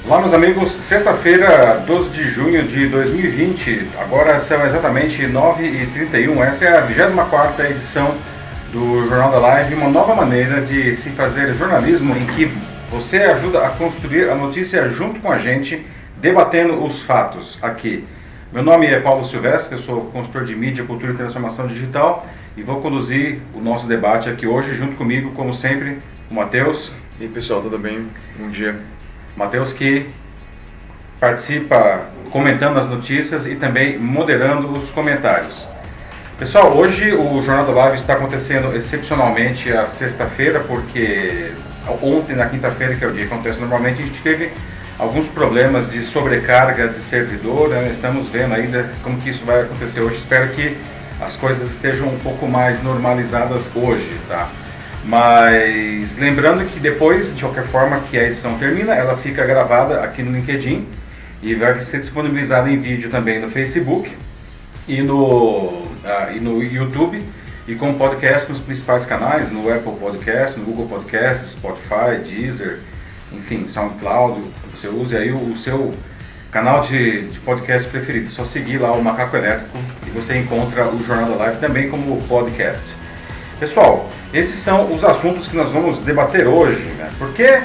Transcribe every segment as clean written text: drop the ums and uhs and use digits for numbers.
Olá, meus amigos, sexta-feira, 12 de junho de 2020, agora são exatamente 9h31, essa é a 24ª edição do Jornal da Live, uma nova maneira de se fazer jornalismo em que você ajuda a construir a notícia junto com a gente, debatendo os fatos aqui. Meu nome é Paulo Silvestre, eu sou consultor de mídia, cultura e transformação digital e vou conduzir o nosso debate aqui hoje, junto comigo, como sempre, o Matheus. E aí, pessoal, tudo bem? Bom dia. Matheus, que participa comentando as notícias e também moderando os comentários. Pessoal, hoje o Jornal da Live está acontecendo excepcionalmente a sexta-feira, porque ontem, na quinta-feira, que é o dia que acontece normalmente, a gente teve alguns problemas de sobrecarga de servidor, né? Estamos vendo ainda como que isso vai acontecer hoje. Espero que as coisas estejam um pouco mais normalizadas hoje, tá? Mas lembrando que depois, de qualquer forma que a edição termina, ela fica gravada aqui no LinkedIn e vai ser disponibilizada em vídeo também no Facebook e no YouTube e com podcast nos principais canais, no Apple Podcast, no Google Podcast, Spotify, Deezer, enfim, SoundCloud. Você use aí o seu canal de podcast preferido, só seguir lá o Macaco Elétrico e você encontra o Jornal da Live também como podcast. Pessoal, esses são os assuntos que nós vamos debater hoje, né? Porque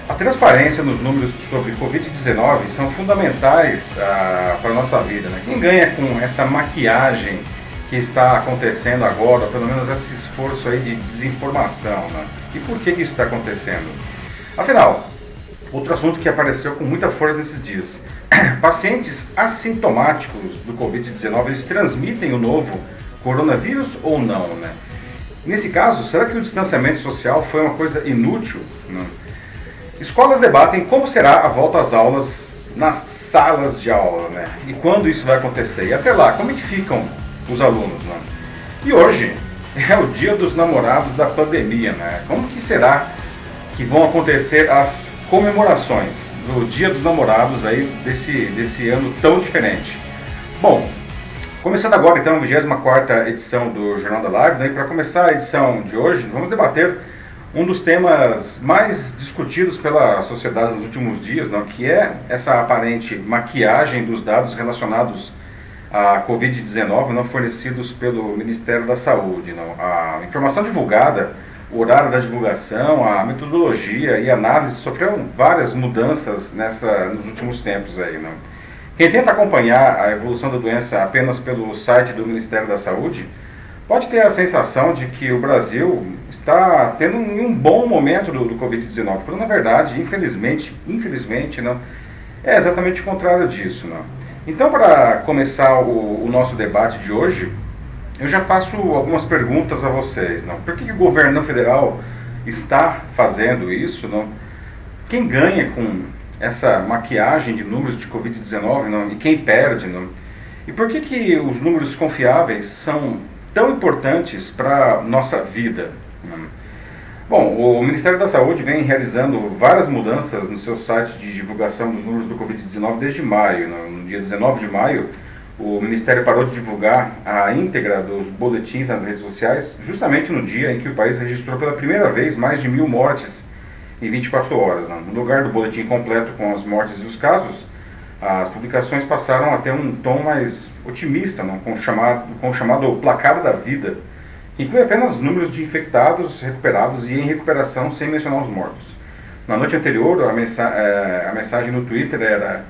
a transparência nos números sobre Covid-19 são fundamentais para a nossa vida, né? Quem ganha com essa maquiagem que está acontecendo agora, pelo menos esse esforço aí de desinformação, né? E por que isso está acontecendo? Afinal, outro assunto que apareceu com muita força nesses dias. Pacientes assintomáticos do Covid-19, eles transmitem o novo coronavírus ou não, né? Nesse caso, será que o distanciamento social foi uma coisa inútil? Não. Escolas debatem como será a volta às aulas nas salas de aula, né? E quando isso vai acontecer? E até lá, como é que ficam os alunos, né? E hoje é o dia dos namorados da pandemia, né? Como que será que vão acontecer as comemorações do Dia dos Namorados aí desse ano tão diferente? Bom, começando agora então a 24ª edição do Jornal da Live, né? E para começar a edição de hoje, vamos debater um dos temas mais discutidos pela sociedade nos últimos dias, não? Que é essa aparente maquiagem dos dados relacionados à Covid-19, não, fornecidos pelo Ministério da Saúde. Não? A informação divulgada, o horário da divulgação, a metodologia e a análise sofreram várias mudanças nos últimos tempos aí, não? Quem tenta acompanhar a evolução da doença apenas pelo site do Ministério da Saúde pode ter a sensação de que o Brasil está tendo um bom momento do Covid-19, quando na verdade, infelizmente, não, é exatamente o contrário disso. Não. Então, para começar o nosso debate de hoje, eu já faço algumas perguntas a vocês. Não. Por que o governo federal está fazendo isso? Não? Quem ganha com essa maquiagem de números de Covid-19 e quem perde? Não? E por que os números confiáveis são tão importantes para a nossa vida? Não? Bom, o Ministério da Saúde vem realizando várias mudanças no seu site de divulgação dos números do Covid-19 desde maio. No dia 19 de maio, o Ministério parou de divulgar a íntegra dos boletins nas redes sociais, justamente no dia em que o país registrou pela primeira vez mais de 1.000 mortes em 24 horas. Né? No lugar do boletim completo com as mortes e os casos, as publicações passaram a ter um tom mais otimista, não? Com o chamado placar da vida, que inclui apenas números de infectados, recuperados e em recuperação, sem mencionar os mortos. Na noite anterior, a mensagem no Twitter era: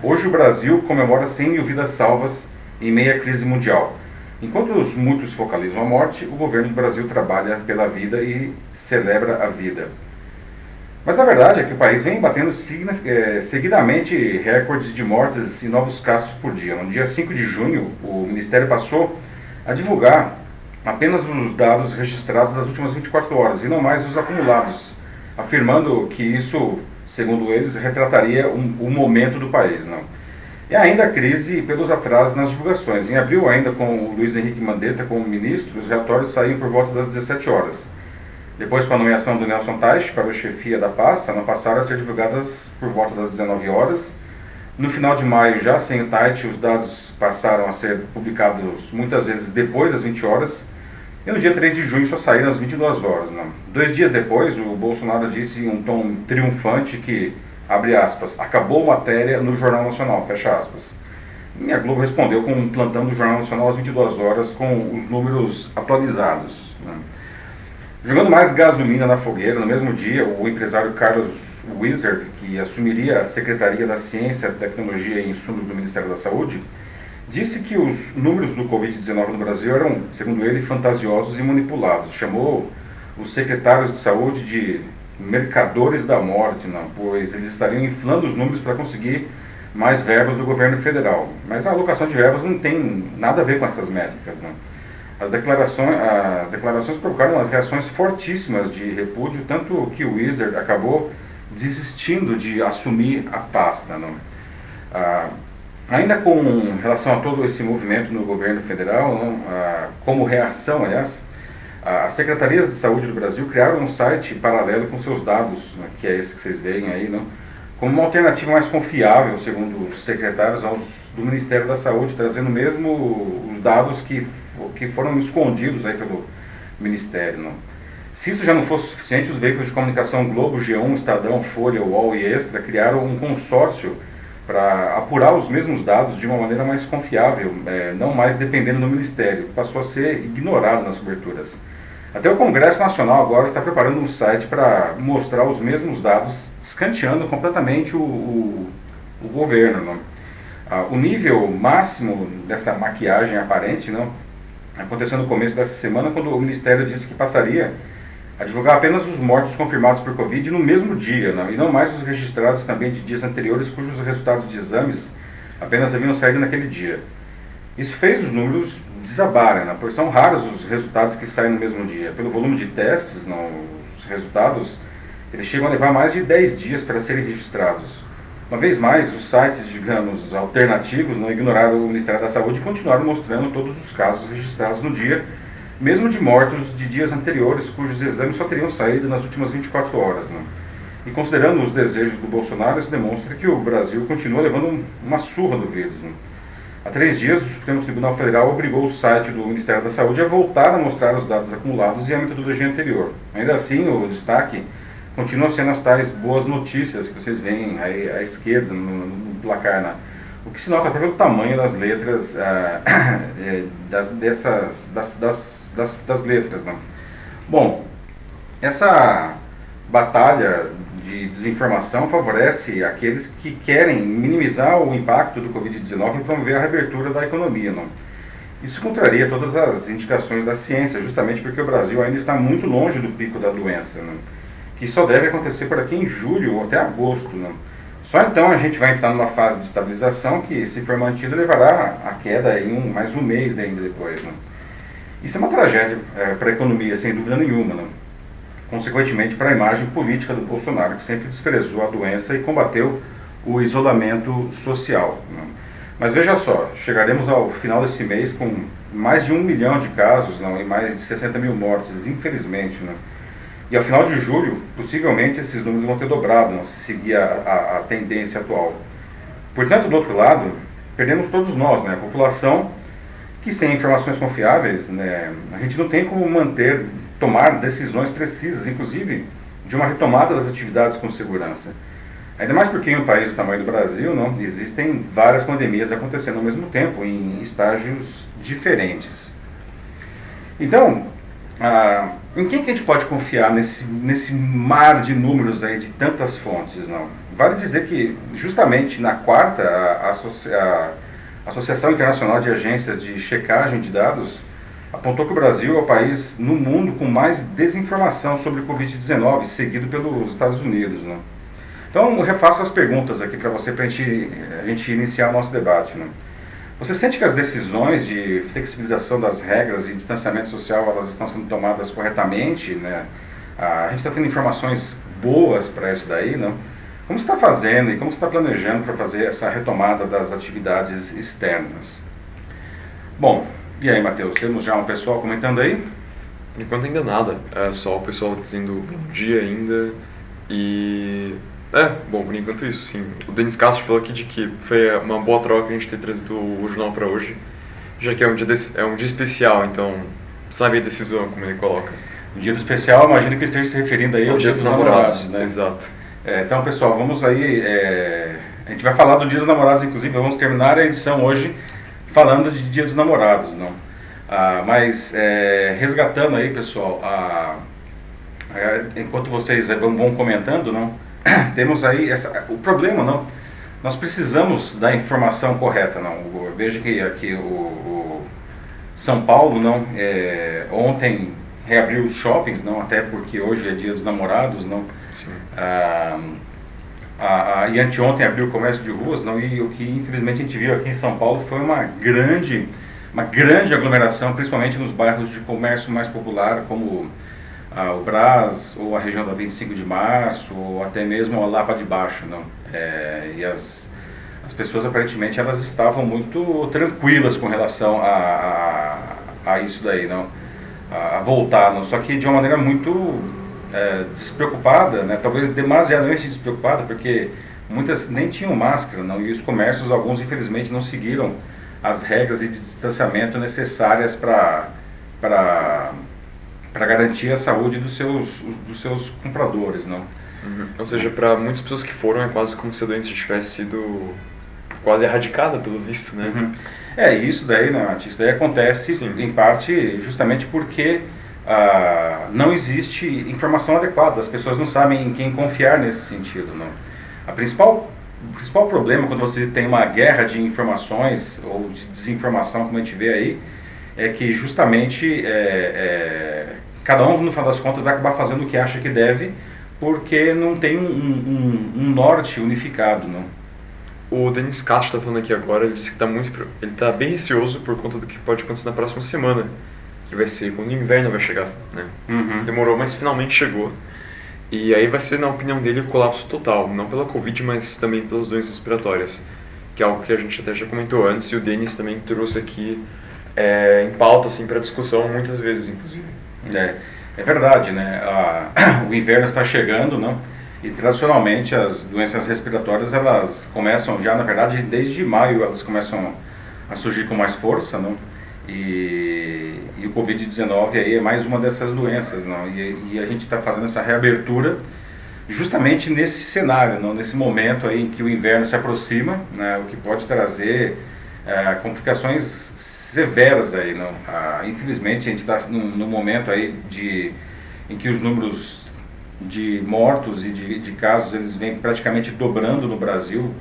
hoje o Brasil comemora 100 mil vidas salvas em meio à crise mundial. Enquanto muitos focalizam a morte, o governo do Brasil trabalha pela vida e celebra a vida. Mas a verdade é que o país vem batendo seguidamente recordes de mortes e novos casos por dia. No dia 5 de junho, o Ministério passou a divulgar apenas os dados registrados das últimas 24 horas e não mais os acumulados, afirmando que isso, segundo eles, retrataria o momento do país. Não? E ainda a crise pelos atrasos nas divulgações. Em abril, ainda com o Luiz Henrique Mandetta como ministro, os relatórios saíam por volta das 17 horas. Depois, com a nomeação do Nelson Teich para a chefia da pasta, não passaram a ser divulgadas por volta das 19 horas. No final de maio, já sem o Teich, os dados passaram a ser publicados muitas vezes depois das 20 horas. E no dia 3 de junho só saíram às 22 horas. Não. 2 dias depois, o Bolsonaro disse em um tom triunfante que abre aspas, acabou matéria no Jornal Nacional, fecha aspas. E a Globo respondeu com um plantão do Jornal Nacional às 22 horas com os números atualizados. Né? Jogando mais gasolina na fogueira, no mesmo dia, o empresário Carlos Wizard, que assumiria a Secretaria da Ciência, Tecnologia e Insumos do Ministério da Saúde, disse que os números do Covid-19 no Brasil eram, segundo ele, fantasiosos e manipulados. Chamou os secretários de saúde de mercadores da morte, não, pois eles estariam inflando os números para conseguir mais verbas do governo federal. Mas a alocação de verbas não tem nada a ver com essas métricas. Não. As declarações provocaram as reações fortíssimas de repúdio, tanto que o Wizard acabou desistindo de assumir a pasta. Não. Ainda com relação a todo esse movimento no governo federal, não, como reação, aliás, as secretarias de saúde do Brasil criaram um site paralelo com seus dados, né, que é esse que vocês veem aí, não, como uma alternativa mais confiável, segundo os secretários, do Ministério da Saúde, trazendo mesmo os dados que foram escondidos aí pelo Ministério. Não. Se isso já não fosse suficiente, os veículos de comunicação Globo, G1, Estadão, Folha, UOL e Extra criaram um consórcio para apurar os mesmos dados de uma maneira mais confiável, não mais dependendo do Ministério, que passou a ser ignorado nas coberturas. Até o Congresso Nacional agora está preparando um site para mostrar os mesmos dados, escanteando completamente o governo. Não? O nível máximo dessa maquiagem aparente não, aconteceu no começo dessa semana, quando o Ministério disse que passaria a divulgar apenas os mortos confirmados por Covid no mesmo dia, não? E não mais os registrados também de dias anteriores, cujos resultados de exames apenas haviam saído naquele dia. Isso fez os números desabarem, né? Porque são raros os resultados que saem no mesmo dia. Pelo volume de testes, não, os resultados eles chegam a levar mais de 10 dias para serem registrados. Uma vez mais, os sites, digamos, alternativos não ignoraram o Ministério da Saúde e continuaram mostrando todos os casos registrados no dia, mesmo de mortos de dias anteriores, cujos exames só teriam saído nas últimas 24 horas. Né? E considerando os desejos do Bolsonaro, isso demonstra que o Brasil continua levando uma surra do vírus. Né? Há 3 dias, o Supremo Tribunal Federal obrigou o site do Ministério da Saúde a voltar a mostrar os dados acumulados e a metodologia anterior. Ainda assim, o destaque continua sendo as tais boas notícias que vocês veem aí à esquerda no placar, né? O que se nota até pelo tamanho das letras, das letras. Né? Bom, essa batalha de desinformação favorece aqueles que querem minimizar o impacto do Covid-19 e promover a reabertura da economia. Não? Isso contraria todas as indicações da ciência, justamente porque o Brasil ainda está muito longe do pico da doença, né? Que só deve acontecer por aqui em julho ou até agosto. Né? Só então a gente vai entrar numa fase de estabilização que, se for mantida, levará a queda em mais um mês ainda depois. Né? Isso é uma tragédia para a economia, sem dúvida nenhuma. Né? Consequentemente, para a imagem política do Bolsonaro, que sempre desprezou a doença e combateu o isolamento social. Né? Mas veja só, chegaremos ao final desse mês com mais de 1 milhão de casos não, e mais de 60 mil mortes, infelizmente. Né? E ao final de julho, possivelmente, esses números vão ter dobrado, não, se seguir a tendência atual. Portanto, do outro lado, perdemos todos nós, né, a população, que sem informações confiáveis, né, a gente não tem como tomar decisões precisas, inclusive de uma retomada das atividades com segurança. Ainda mais porque em um país do tamanho do Brasil, não, existem várias pandemias acontecendo ao mesmo tempo, em estágios diferentes. Então, em quem que a gente pode confiar nesse mar de números aí de tantas fontes? Não? Vale dizer que, justamente na quarta, a Associação Internacional de Agências de Checagem de Dados apontou que o Brasil é o país no mundo com mais desinformação sobre o Covid-19, seguido pelos Estados Unidos. Não? Então, eu refaço as perguntas aqui para você, para a gente iniciar o nosso debate. Não? Você sente que as decisões de flexibilização das regras e distanciamento social elas estão sendo tomadas corretamente? Né? A gente está tendo informações boas para isso daí, não? Como você está fazendo e como você está planejando para fazer essa retomada das atividades externas? Bom, e aí, Matheus, temos já um pessoal comentando aí? Por enquanto ainda nada, é só o pessoal dizendo bom dia ainda e... bom, por enquanto isso, sim. O Denis Castro falou aqui de que foi uma boa troca a gente ter trazido o jornal para hoje, já que é um dia especial, então sabe a decisão, como ele coloca. O dia do especial, imagino que esteja se referindo aí ao dia dos namorados, né? Exato. Então, pessoal, vamos aí. A gente vai falar do Dia dos Namorados, inclusive, vamos terminar a edição hoje falando de Dia dos Namorados, não? Mas resgatando aí, pessoal, enquanto vocês vão comentando, não? Temos aí o problema, não? Nós precisamos da informação correta, não? Veja que aqui o São Paulo, não? Ontem reabriu os shoppings, não? Até porque hoje é Dia dos Namorados, não? Sim. E anteontem abriu o comércio de ruas, não? E o que infelizmente a gente viu aqui em São Paulo foi uma grande aglomeração, principalmente nos bairros de comércio mais popular, como o Brás, ou a região da 25 de Março, ou até mesmo a Lapa de Baixo, não? E as pessoas aparentemente elas estavam muito tranquilas com relação a isso daí, não? A voltar, não? Só que de uma maneira muito despreocupada, né? Talvez demasiadamente despreocupada, porque muitas nem tinham máscara, não? E os comércios, alguns infelizmente não seguiram as regras de distanciamento necessárias para garantir a saúde dos seus compradores, não? Uhum. Ou seja, para muitas pessoas que foram, é quase como se a doença tivesse sido quase erradicada, pelo visto, né? Uhum. Isso daí, né, isso daí acontece, sim, em parte justamente porque não existe informação adequada, as pessoas não sabem em quem confiar nesse sentido, não? O principal problema quando você tem uma guerra de informações ou de desinformação, como a gente vê aí, é que justamente cada um, no final das contas, vai acabar fazendo o que acha que deve, porque não tem um norte unificado, não? O Denis Castro está falando aqui agora, ele disse que ele está bem receoso por conta do que pode acontecer na próxima semana, que vai ser quando o inverno vai chegar, né? Uhum. Demorou, mas finalmente chegou. E aí vai ser, na opinião dele, o colapso total, não pela Covid, mas também pelas doenças respiratórias, que é algo que a gente até já comentou antes, e o Denis também trouxe aqui em pauta, assim, para discussão muitas vezes, inclusive. É verdade, né? O inverno está chegando, não? E tradicionalmente as doenças respiratórias elas começam já, na verdade, desde maio elas começam a surgir com mais força, não? E o Covid-19 aí é mais uma dessas doenças, não? E a gente está fazendo essa reabertura justamente nesse cenário, não? Nesse momento aí em que o inverno se aproxima, né? O que pode trazer complicações severas aí, não? Infelizmente a gente está num momento aí em que os números de mortos e de casos eles vêm praticamente dobrando no Brasil,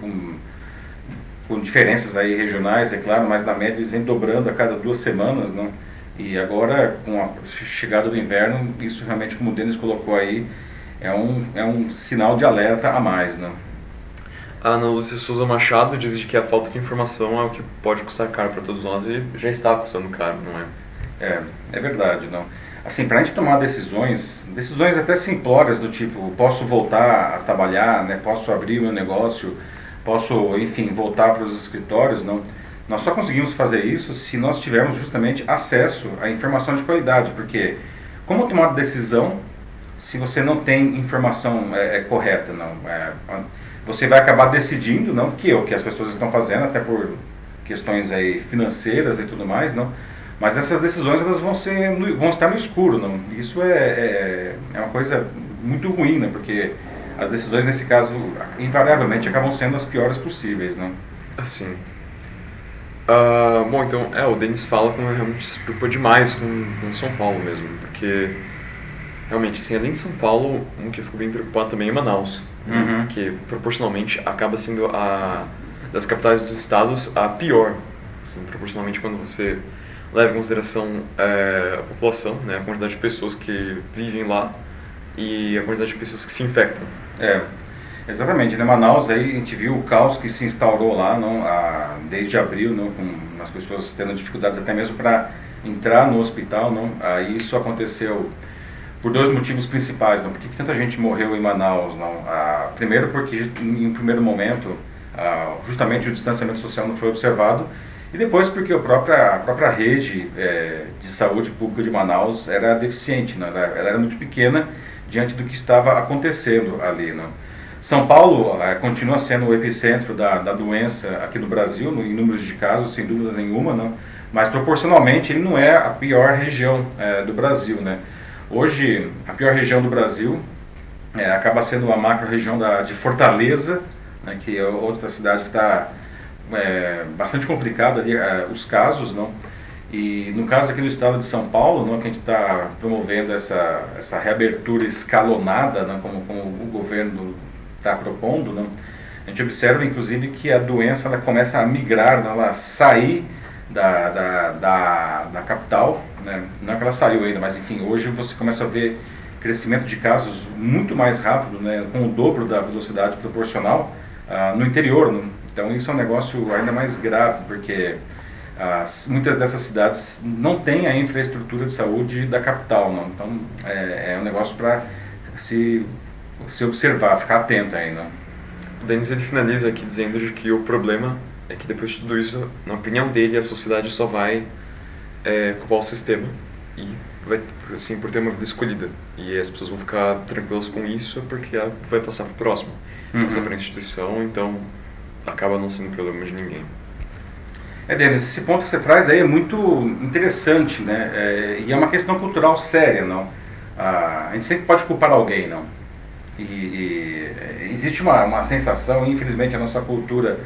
com diferenças aí regionais, é claro, mas na média eles vêm dobrando a cada 2 semanas, não? E agora, com a chegada do inverno, isso realmente, como o Denis colocou aí, é um sinal de alerta a mais, não? A Ana Lúcia Souza Machado diz que a falta de informação é o que pode custar caro para todos nós e já está custando caro, não é? É verdade, não? Assim, para a gente tomar decisões até simplórias do tipo, posso voltar a trabalhar, né? Posso abrir o meu negócio, posso, enfim, voltar para os escritórios, não? Nós só conseguimos fazer isso se nós tivermos justamente acesso à informação de qualidade, porque como tomar decisão se você não tem informação correta, não? Você vai acabar decidindo, não que o que as pessoas estão fazendo, até por questões aí financeiras e tudo mais, não? Mas essas decisões elas vão estar no escuro, não? Isso é uma coisa muito ruim, né? Porque as decisões nesse caso invariavelmente acabam sendo as piores possíveis, não? Assim. Bom, então, o Denis fala como realmente se preocupa demais com São Paulo mesmo, porque realmente, assim, além de São Paulo, um que eu fico bem preocupado também é Manaus, Uhum. que proporcionalmente acaba sendo das capitais dos estados a pior, assim, proporcionalmente quando você leva em consideração a população, né, a quantidade de pessoas que vivem lá e a quantidade de pessoas que se infectam. Exatamente, né? Manaus aí a gente viu o caos que se instaurou lá, não, desde abril, não, com as pessoas tendo dificuldades até mesmo para entrar no hospital, não. Aí isso aconteceu por 2 motivos principais, não. Por que tanta gente morreu em Manaus, não? Primeiro porque em um primeiro momento justamente o distanciamento social não foi observado, e depois porque a própria rede de saúde pública de Manaus era deficiente, não? Ela era muito pequena diante do que estava acontecendo ali, não? São Paulo continua sendo o epicentro da doença aqui no Brasil, em números de casos, sem dúvida nenhuma, não? Mas proporcionalmente ele não é a pior região do Brasil, né? Hoje, a pior região do Brasil acaba sendo a macro-região de Fortaleza, né, que é outra cidade que está bastante complicada ali, os casos, não? E no caso aqui do estado de São Paulo, não, que a gente está promovendo essa reabertura escalonada, não, como o governo está propondo, não? A gente observa inclusive que a doença ela começa a migrar, não, ela sair da capital, né? Não é que ela saiu ainda, mas enfim, hoje você começa a ver crescimento de casos muito mais rápido, né, com o dobro da velocidade proporcional no interior, né? Então isso é um negócio ainda mais grave, porque muitas dessas cidades não têm a infraestrutura de saúde da capital, não? Então é um negócio para se observar, ficar atento aí, não? O Denis ele finaliza aqui dizendo de que o problema é que depois de tudo isso, na opinião dele, a sociedade só vai culpar o sistema e vai, assim, por ter uma vida escolhida. E as pessoas vão ficar tranquilas com isso porque vai passar para o próximo. Passa para a instituição, então acaba não sendo problema de ninguém. Denis, esse ponto que você traz aí é muito interessante, né? E é uma questão cultural séria, não? A gente sempre pode culpar alguém, não? E existe uma sensação, infelizmente a nossa cultura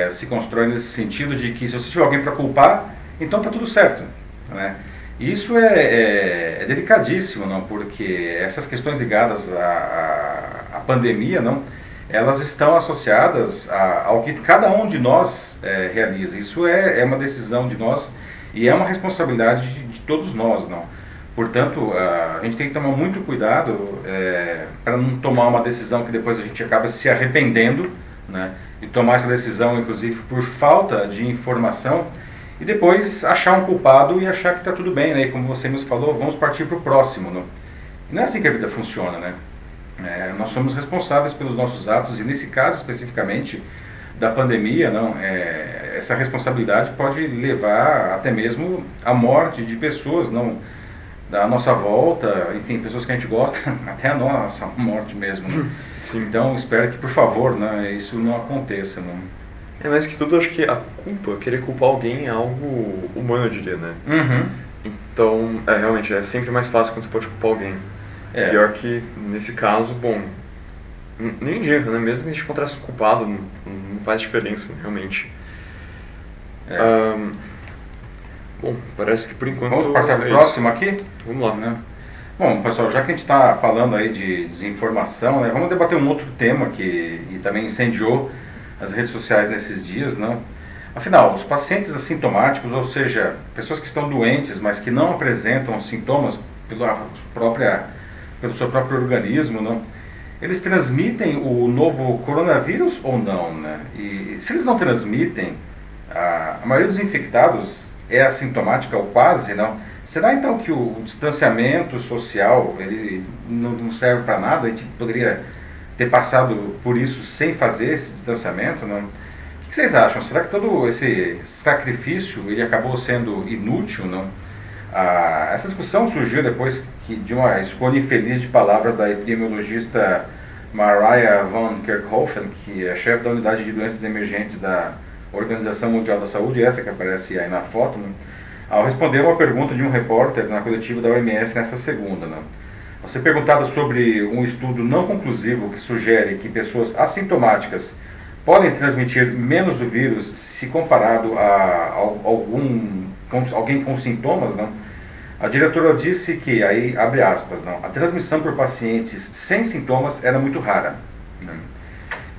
se constrói nesse sentido de que se você tiver alguém para culpar, então está tudo certo, né? E isso é delicadíssimo, não? Porque essas questões ligadas à pandemia, não? Elas estão associadas ao que cada um de nós realiza. Isso é uma decisão de nós e é uma responsabilidade de todos nós, não? Portanto, a gente tem que tomar muito cuidado para não tomar uma decisão que depois a gente acaba se arrependendo, né? E tomar essa decisão, inclusive, por falta de informação e depois achar um culpado e achar que está tudo bem, né? E como você nos falou, vamos partir para o próximo, não? E não é assim que a vida funciona, né? Nós somos responsáveis pelos nossos atos e nesse caso especificamente da pandemia, não, essa responsabilidade pode levar até mesmo à morte de pessoas, não, da nossa volta, enfim, pessoas que a gente gosta, até a nossa morte mesmo, né? Sim. Então espero que por favor, né, isso não aconteça, não. Mais que tudo, acho que a culpa, querer culpar alguém é algo humano, eu diria, né? Então, realmente, é sempre mais fácil quando você pode culpar alguém. Pior que, nesse caso, bom, nem adianta, né? Mesmo que a gente encontrasse um culpado, não faz diferença, realmente. Bom, parece que por enquanto... Vamos passar para o próximo aqui? Vamos lá. Né? Bom, pessoal, já que a gente está falando aí de desinformação, né, vamos debater um outro tema que também incendiou as redes sociais nesses dias, né? Afinal, os pacientes assintomáticos, ou seja, pessoas que estão doentes, mas que não apresentam sintomas pelo seu próprio organismo, não? Eles transmitem o novo coronavírus ou não, né? E se eles não transmitem, a maioria dos infectados é assintomática ou quase, não? Será então que o distanciamento social ele não serve para nada? A gente poderia ter passado por isso sem fazer esse distanciamento, não? O que vocês acham? Será que todo esse sacrifício ele acabou sendo inútil, não? Essa discussão surgiu depois de uma escolha infeliz de palavras da epidemiologista Mariah van Kerkhoven, que é chefe da unidade de doenças emergentes da Organização Mundial da Saúde, essa que aparece aí na foto, né? Ao responder uma pergunta de um repórter na coletiva da OMS nessa segunda. Né? Ao ser perguntada sobre um estudo não conclusivo que sugere que pessoas assintomáticas podem transmitir menos o vírus se comparado a alguém com sintomas, não? A diretora disse que, aí abre aspas, não, a transmissão por pacientes sem sintomas era muito rara. Né?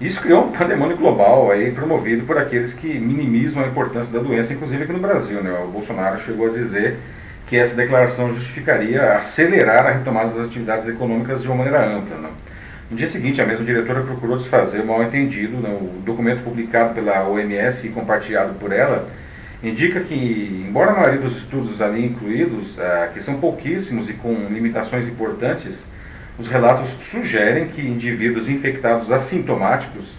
Isso criou um pandemônio global aí, promovido por aqueles que minimizam a importância da doença, inclusive aqui no Brasil. Né? O Bolsonaro chegou a dizer que essa declaração justificaria acelerar a retomada das atividades econômicas de uma maneira ampla. Né? No dia seguinte, a mesma diretora procurou desfazer o mal-entendido. Né? O documento publicado pela OMS e compartilhado por ela indica que, embora a maioria dos estudos ali incluídos, que são pouquíssimos e com limitações importantes, os relatos sugerem que indivíduos infectados assintomáticos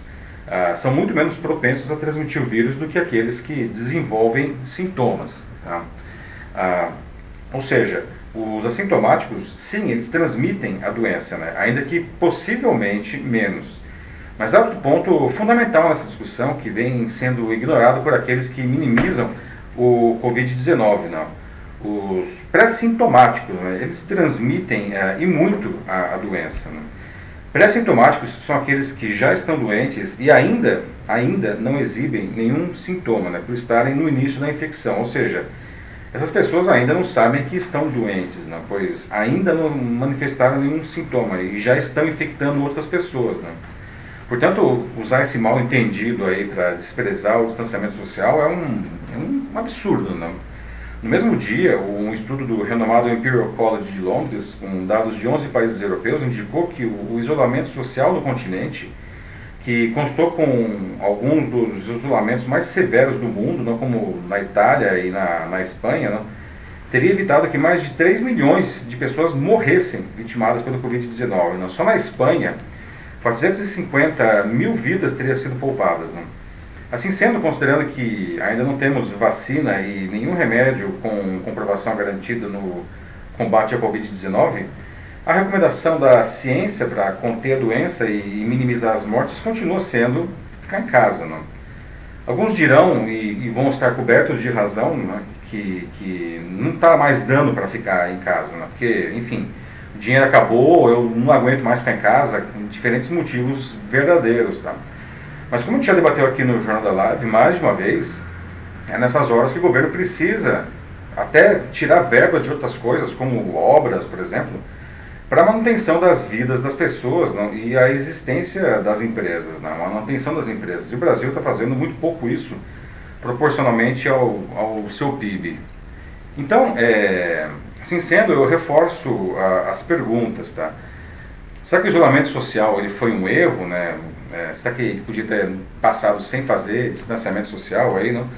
são muito menos propensos a transmitir o vírus do que aqueles que desenvolvem sintomas. Tá? Ou seja, os assintomáticos, sim, eles transmitem a doença, né? Ainda que possivelmente menos. Mas há outro ponto fundamental nessa discussão que vem sendo ignorado por aqueles que minimizam o Covid-19. Não? Os pré-sintomáticos, né? Eles transmitem e muito a doença. Né? Pré-sintomáticos são aqueles que já estão doentes e ainda não exibem nenhum sintoma, né, por estarem no início da infecção, ou seja, essas pessoas ainda não sabem que estão doentes, né, pois ainda não manifestaram nenhum sintoma e já estão infectando outras pessoas, né. Portanto, usar esse mal entendido aí para desprezar o distanciamento social é um absurdo, né. No mesmo dia, um estudo do renomado Imperial College de Londres, com dados de 11 países europeus, indicou que o isolamento social no continente, que constou com alguns dos isolamentos mais severos do mundo, não, como na Itália e na Espanha, não, teria evitado que mais de 3 milhões de pessoas morressem vitimadas pelo Covid-19. Não. Só na Espanha, 450 mil vidas teriam sido poupadas. Não. Assim sendo, considerando que ainda não temos vacina e nenhum remédio com comprovação garantida no combate à Covid-19, a recomendação da ciência para conter a doença e minimizar as mortes continua sendo ficar em casa. Não? Alguns dirão, e vão estar cobertos de razão, né, que não está mais dando para ficar em casa, né, porque, enfim, o dinheiro acabou, eu não aguento mais ficar em casa, por diferentes motivos verdadeiros. Tá? Mas como a gente já debateu aqui no Jornal da Live, mais de uma vez, é nessas horas que o governo precisa até tirar verbas de outras coisas, como obras, por exemplo, para a manutenção das vidas das pessoas, não, e a existência das empresas, não, a manutenção das empresas. E o Brasil está fazendo muito pouco isso, proporcionalmente ao seu PIB. Então, assim sendo, eu reforço as perguntas. Tá? Será que o isolamento social ele foi um erro, né? Será que ele podia ter passado sem fazer distanciamento social? Aí, não?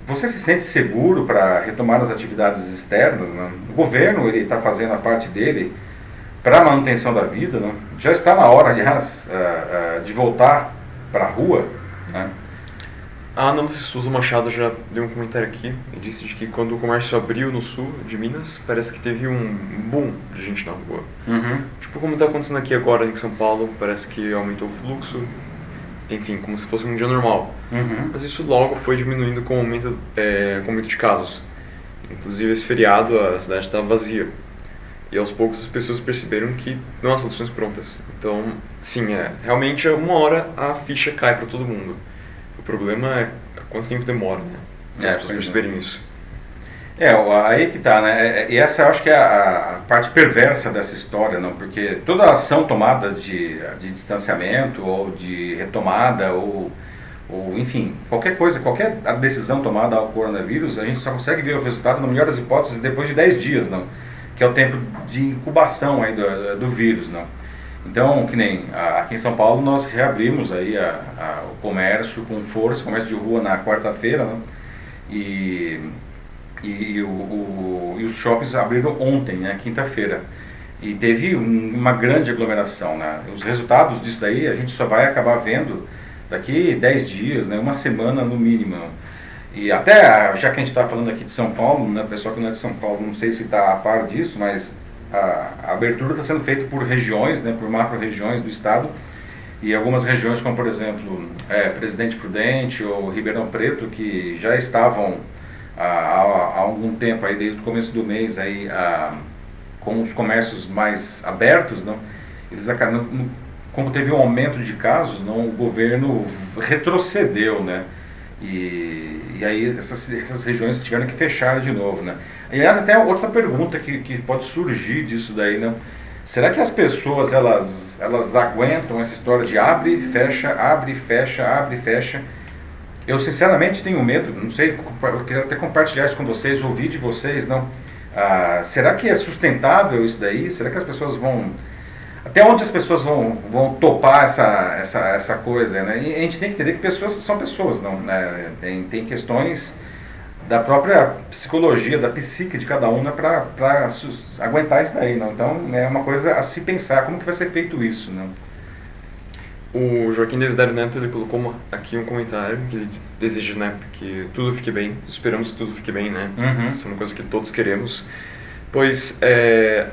Você se sente seguro para retomar as atividades externas? Não? O governo está fazendo a parte dele para a manutenção da vida. Não? Já está na hora, aliás, de voltar para a rua. Né? A Ana Souza Machado já deu um comentário aqui e disse de que quando o comércio abriu no sul de Minas, parece que teve um boom de gente na rua. Uhum. Tipo como está acontecendo aqui agora em São Paulo, parece que aumentou o fluxo, enfim, como se fosse um dia normal. Uhum. Mas isso logo foi diminuindo com o aumento de casos. Inclusive esse feriado a cidade estava vazia. E aos poucos as pessoas perceberam que não há soluções prontas. Então, sim, realmente uma hora a ficha cai para todo mundo. O problema é quanto tempo demora, né? As pessoas perceberem isso. Aí que tá, né? E essa eu acho que é a parte perversa dessa história, não? Porque toda ação tomada de distanciamento ou de retomada ou enfim, qualquer coisa, qualquer decisão tomada ao coronavírus, a gente só consegue ver o resultado, na melhor das hipóteses, depois de 10 dias, não? Que é o tempo de incubação aí do vírus, não? Então, que nem aqui em São Paulo, nós reabrimos aí o comércio com força, comércio de rua na quarta-feira, né? E os shoppings abriram ontem, né, quinta-feira. E teve uma grande aglomeração. Né? Os resultados disso daí a gente só vai acabar vendo daqui 10 dias, né, uma semana no mínimo. E até, já que a gente está falando aqui de São Paulo, né, pessoal que não é de São Paulo, não sei se está a par disso, mas a abertura está sendo feita por regiões, né, por macro-regiões do estado, e algumas regiões como, por exemplo, Presidente Prudente ou Ribeirão Preto, que já estavam há algum tempo, aí, desde o começo do mês, aí, com os comércios mais abertos, não, eles acabam, como teve um aumento de casos, não, o governo retrocedeu, né? E aí essas regiões tiveram que fechar de novo, né? Aliás, até outra pergunta que pode surgir disso daí, né? Será que as pessoas elas aguentam essa história de abre, fecha, abre, fecha, abre, fecha? Eu sinceramente tenho medo, não sei, eu queria até compartilhar isso com vocês, ouvir de vocês, não? Será que é sustentável isso daí? Será que as pessoas vão... Até onde as pessoas vão topar essa coisa, né? E a gente tem que entender que pessoas são pessoas, não, né? Tem questões da própria psicologia, da psique de cada um, né, para aguentar isso daí, não? Então é uma coisa a se pensar, como que vai ser feito isso, né? O Joaquim Desiderio Neto, ele colocou aqui um comentário que ele deseja, né, que tudo fique bem, esperamos que tudo fique bem, né? Uhum. Isso é uma coisa que todos queremos. Pois,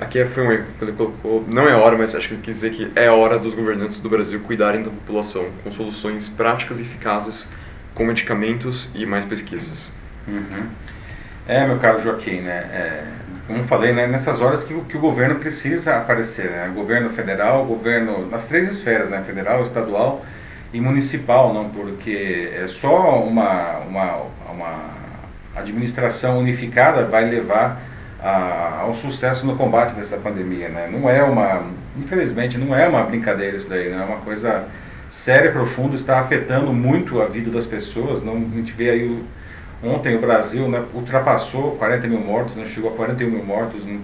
aqui foi um erro que ele colocou, não é hora, mas acho que ele quis dizer que é hora dos governantes do Brasil cuidarem da população com soluções práticas e eficazes, com medicamentos e mais pesquisas. Uhum. Meu caro Joaquim, né, como eu falei, né, nessas horas que o governo precisa aparecer, né? O governo federal, o governo nas três esferas, né, federal, estadual e municipal, não, porque é só uma administração unificada vai levar ao sucesso no combate dessa pandemia, né? Não é infelizmente, não é uma brincadeira isso daí, né? É uma coisa séria, profunda, está afetando muito a vida das pessoas, não, a gente vê aí ontem o Brasil, né, ultrapassou 40 mil mortos, né, chegou a 41 mil mortos, né,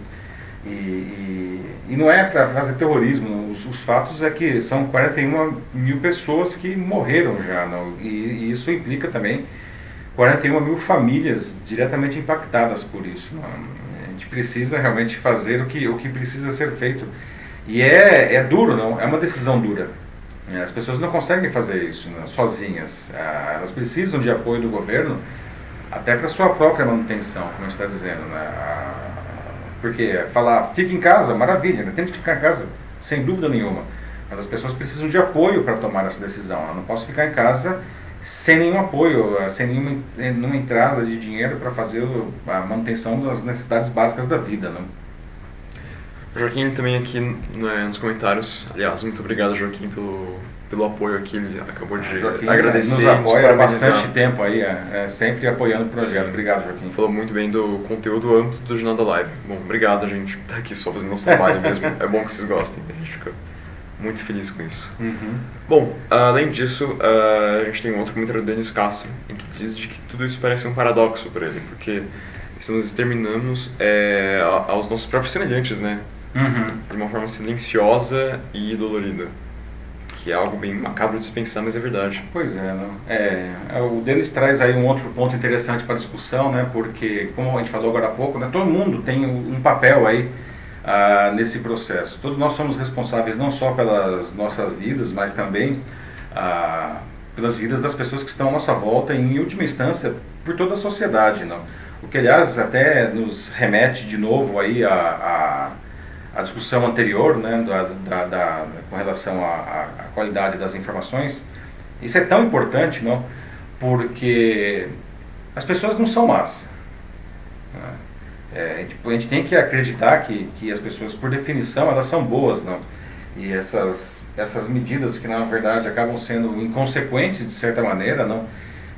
e não é para fazer terrorismo, os fatos é que são 41 mil pessoas que morreram já, não, e isso implica também 41 mil famílias diretamente impactadas por isso. Não. A gente precisa realmente fazer o que precisa ser feito. E é duro, não? É uma decisão dura. As pessoas não conseguem fazer isso, né, sozinhas. Elas precisam de apoio do governo até para sua própria manutenção, como a gente está dizendo. Né? Porque falar, fica em casa, maravilha, né? Temos que ficar em casa, sem dúvida nenhuma. Mas as pessoas precisam de apoio para tomar essa decisão. Eu não posso ficar em casa sem nenhum apoio, sem nenhuma entrada de dinheiro para fazer a manutenção das necessidades básicas da vida. Né? Joaquim também aqui, né, nos comentários, aliás, muito obrigado, Joaquim, pelo apoio aqui, ele acabou de Joaquim, agradecer. nos apoia há bastante tempo aí, sempre apoiando o projeto. Sim. Obrigado, Joaquim. Falou muito bem do conteúdo amplo do Jornal da Live. Bom, obrigado, a gente tá aqui só fazendo nosso trabalho mesmo, é bom que vocês gostem, a gente fica muito feliz com isso. Uhum. Bom, além disso, a gente tem um outro comentário do Denis Castro, em que diz de que tudo isso parece um paradoxo para ele, porque estamos exterminando aos nossos próprios semelhantes, né? Uhum. De uma forma silenciosa e dolorida, que é algo bem macabro de se pensar, mas é verdade. Pois é, não? O Denis traz aí um outro ponto interessante para a discussão, né? Porque, como a gente falou agora há pouco, né, todo mundo tem um papel aí nesse processo. Todos nós somos responsáveis não só pelas nossas vidas, mas também pelas vidas das pessoas que estão à nossa volta e, em última instância, por toda a sociedade, não? O que, aliás, até nos remete de novo aí a discussão anterior, né, com relação à qualidade das informações. Isso é tão importante, não? Porque as pessoas não são más. A gente tem que acreditar que as pessoas, por definição, elas são boas, não? E essas medidas que, na verdade, acabam sendo inconsequentes, de certa maneira, não?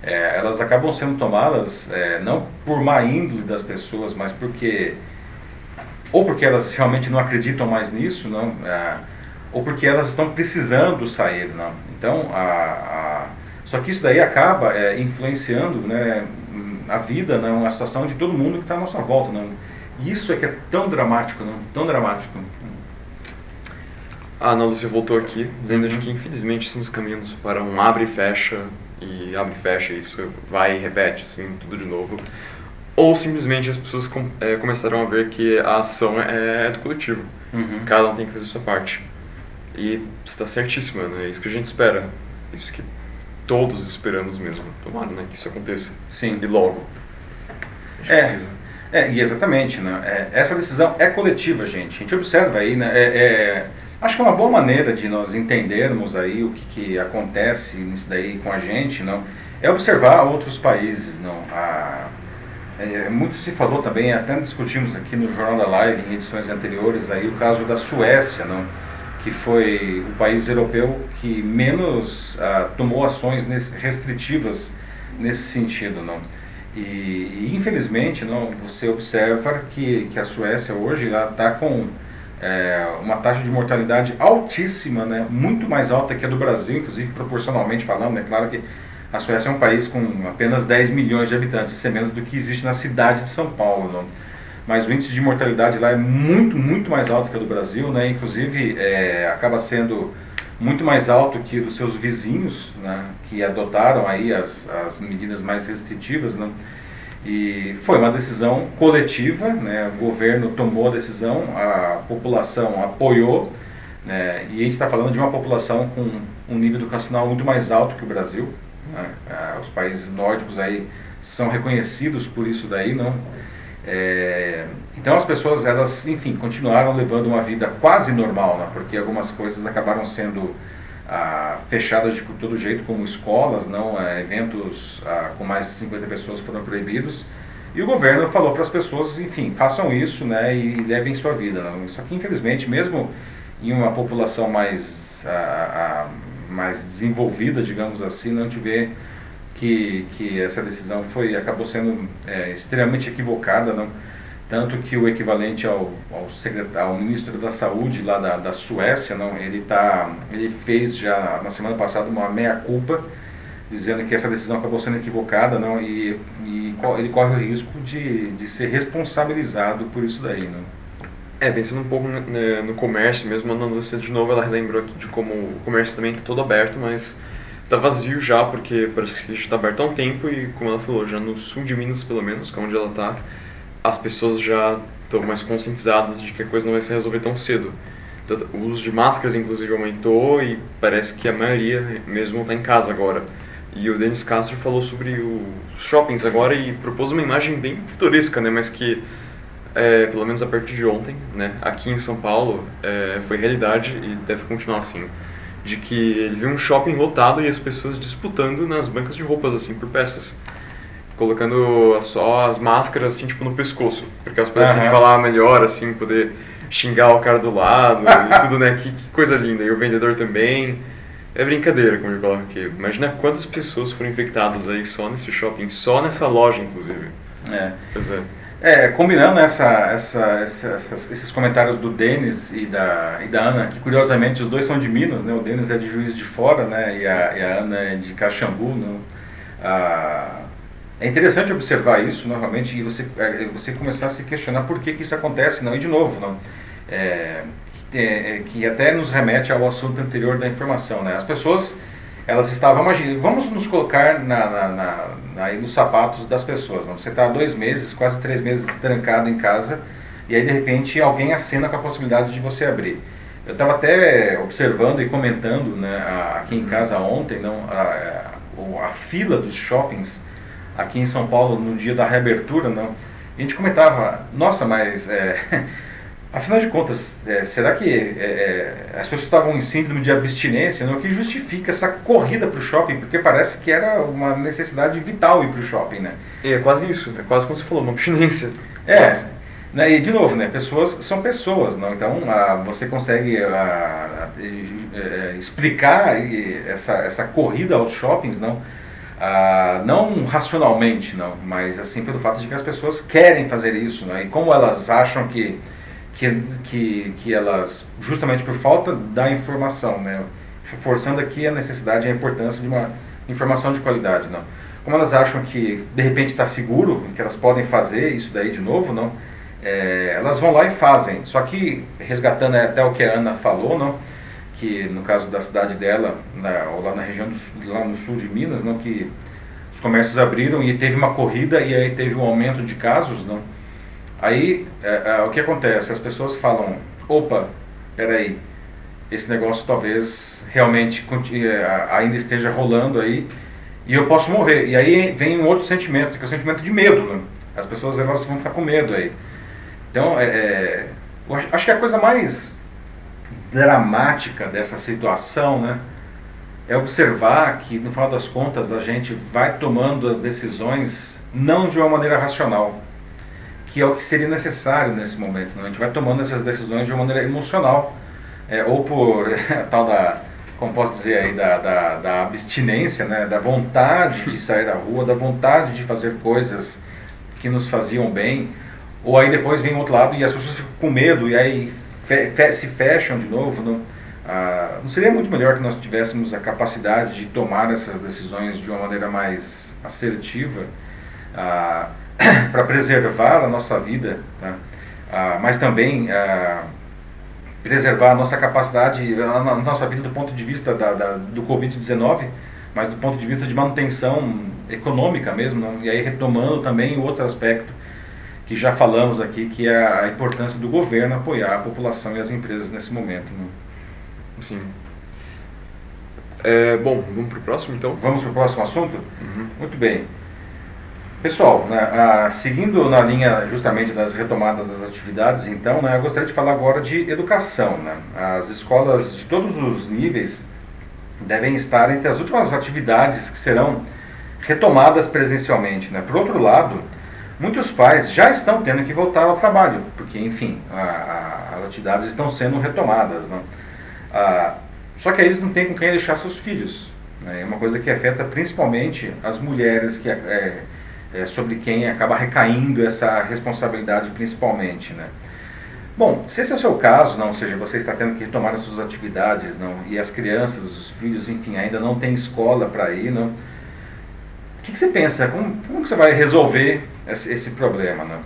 Elas acabam sendo tomadas não por má índole das pessoas, mas ou porque elas realmente não acreditam mais nisso, não? Ou porque elas estão precisando sair, não? Então, só que isso daí acaba influenciando, né, a vida, não? A situação de todo mundo que está à nossa volta, não? E isso é que é tão dramático, não? Tão dramático. A Ana Lúcia voltou aqui, dizendo de que infelizmente estamos caminhando para um abre e fecha, e isso vai e repete, assim, tudo de novo. Ou simplesmente as pessoas começaram a ver que a ação é do coletivo. Uhum. Cada um tem que fazer a sua parte. E está certíssimo, né? É isso que a gente espera. Isso que todos esperamos mesmo. Tomara, né, que isso aconteça. Sim. E logo. A gente precisa. E exatamente, né? Essa decisão é coletiva, gente. A gente observa aí, né? Acho que é uma boa maneira de nós entendermos aí o que acontece nisso daí com a gente, não? É observar outros países, não? Muito se falou também, até discutimos aqui no Jornal da Live, em edições anteriores, aí, o caso da Suécia, não? Que foi o país europeu que menos tomou ações restritivas nesse sentido, não? E infelizmente, não, você observa que a Suécia hoje está com uma taxa de mortalidade altíssima, né? Muito mais alta que a do Brasil, inclusive proporcionalmente falando, né? Claro que a Suécia é um país com apenas 10 milhões de habitantes, isso é menos do que existe na cidade de São Paulo, não? Mas o índice de mortalidade lá é muito, muito mais alto que o do Brasil, né? Inclusive acaba sendo muito mais alto que dos seus vizinhos, né? Que adotaram aí as medidas mais restritivas, né? E foi uma decisão coletiva, né? O governo tomou a decisão, a população apoiou, né? E a gente está falando de uma população com um nível educacional muito mais alto que o Brasil, né? Os países nórdicos aí são reconhecidos por isso daí, não? Então as pessoas, elas, enfim, continuaram levando uma vida quase normal, né? Porque algumas coisas acabaram sendo fechadas de todo jeito, como escolas, não? Eventos com mais de 50 pessoas foram proibidos, E o governo falou para as pessoas, enfim, façam isso, né, e levem sua vida. Não? Só que, infelizmente, mesmo em uma população mais desenvolvida, digamos assim, não te vê que essa decisão acabou sendo extremamente equivocada, não? Tanto que o equivalente ao ministro da Saúde lá da Suécia, não, ele fez já na semana passada uma meia-culpa, dizendo que essa decisão acabou sendo equivocada, não, e ele corre o risco de ser responsabilizado por isso daí, não. Pensando um pouco no comércio mesmo, a notícia de novo, ela relembrou aqui de como o comércio também está todo aberto, mas está vazio já, porque parece que já está aberto há um tempo e, como ela falou, já no sul de Minas, pelo menos, que é onde ela está, as pessoas já estão mais conscientizadas de que a coisa não vai se resolver tão cedo. Então, o uso de máscaras, inclusive, aumentou e parece que a maioria mesmo está em casa agora. E o Denis Castro falou sobre os shoppings agora e propôs uma imagem bem pitoresca, né, mas que, pelo menos a partir de ontem, né, aqui em São Paulo, foi realidade e deve continuar assim. De que ele viu um shopping lotado e as pessoas disputando nas bancas de roupas, assim, por peças. Colocando só as máscaras, assim, tipo, no pescoço. Porque elas podem falar melhor, assim, poder xingar o cara do lado e tudo, né? Que coisa linda. E o vendedor também. É brincadeira, como eu coloco aqui. Imagina quantas pessoas foram infectadas aí só nesse shopping, só nessa loja, inclusive. Pois é. Combinando esses comentários do Denis e da Ana, que curiosamente os dois são de Minas, né? O Denis é de Juiz de Fora, né? E a Ana é de Caxambu, né? É interessante observar isso novamente e você começar a se questionar por que isso acontece, não? E de novo, não? Que até nos remete ao assunto anterior da informação, né? As pessoas, elas estavam, imagina, vamos nos colocar aí nos sapatos das pessoas, não? Você está há 2 meses, quase 3 meses trancado em casa e aí de repente alguém acena com a possibilidade de você abrir. Eu estava até observando e comentando, né, aqui em casa ontem, não, a fila dos shoppings aqui em São Paulo no dia da reabertura, não, e a gente comentava, nossa, mas afinal de contas, será que as pessoas estavam em síndrome de abstinência, não? O que justifica essa corrida para o shopping? Porque parece que era uma necessidade vital ir para o shopping, né? É quase isso, é quase como você falou, uma abstinência. Né? E de novo, né? Pessoas são pessoas, não? Então você consegue explicar essa corrida aos shoppings, não? Não racionalmente, não, mas assim pelo fato de que as pessoas querem fazer isso, né? E como elas acham que elas, justamente por falta da informação, né, reforçando aqui a necessidade e a importância de uma informação de qualidade, não, como elas acham que de repente está seguro, que elas podem fazer isso daí de novo, não, elas vão lá e fazem. Só que resgatando até o que a Ana falou, não, que no caso da cidade dela, ou lá na região lá no sul de Minas, não, que os comércios abriram e teve uma corrida e aí teve um aumento de casos, não. Aí, o que acontece? As pessoas falam, opa, peraí, esse negócio talvez realmente ainda esteja rolando aí e eu posso morrer. E aí vem um outro sentimento, que é o sentimento de medo, né? As pessoas elas vão ficar com medo aí. Então, eu acho que a coisa mais dramática dessa situação, né, é observar que, no final das contas, a gente vai tomando as decisões não de uma maneira racional, que é o que seria necessário nesse momento, né? A gente vai tomando essas decisões de uma maneira emocional, ou por tal como posso dizer aí, da abstinência, né? Da vontade de sair da rua, da vontade de fazer coisas que nos faziam bem, ou aí depois vem o outro lado e as pessoas ficam com medo e aí se fecham de novo, não? Não seria muito melhor que nós tivéssemos a capacidade de tomar essas decisões de uma maneira mais assertiva, para preservar a nossa vida, tá? Mas também preservar a nossa capacidade, a nossa vida do ponto de vista do Covid-19, mas do ponto de vista de manutenção econômica mesmo, não? E aí retomando também o outro aspecto que já falamos aqui, que é a importância do governo apoiar a população e as empresas nesse momento, não? Sim. Bom, vamos para o próximo então? Vamos para o próximo assunto? Muito bem. Pessoal, né, seguindo na linha justamente das retomadas das atividades, então, né, eu gostaria de falar agora de educação, né? As escolas de todos os níveis devem estar entre as últimas atividades que serão retomadas presencialmente, né? Por outro lado, muitos pais já estão tendo que voltar ao trabalho, porque, enfim, as atividades estão sendo retomadas, né? Só que aí eles não têm com quem deixar seus filhos, né? É uma coisa que afeta principalmente as mulheres, que sobre quem acaba recaindo essa responsabilidade principalmente, né? Bom, se esse é o seu caso, não, ou seja, você está tendo que retomar as suas atividades, não, e as crianças, os filhos, enfim, ainda não têm escola para ir, não, o que você pensa? Como que você vai resolver esse problema, não?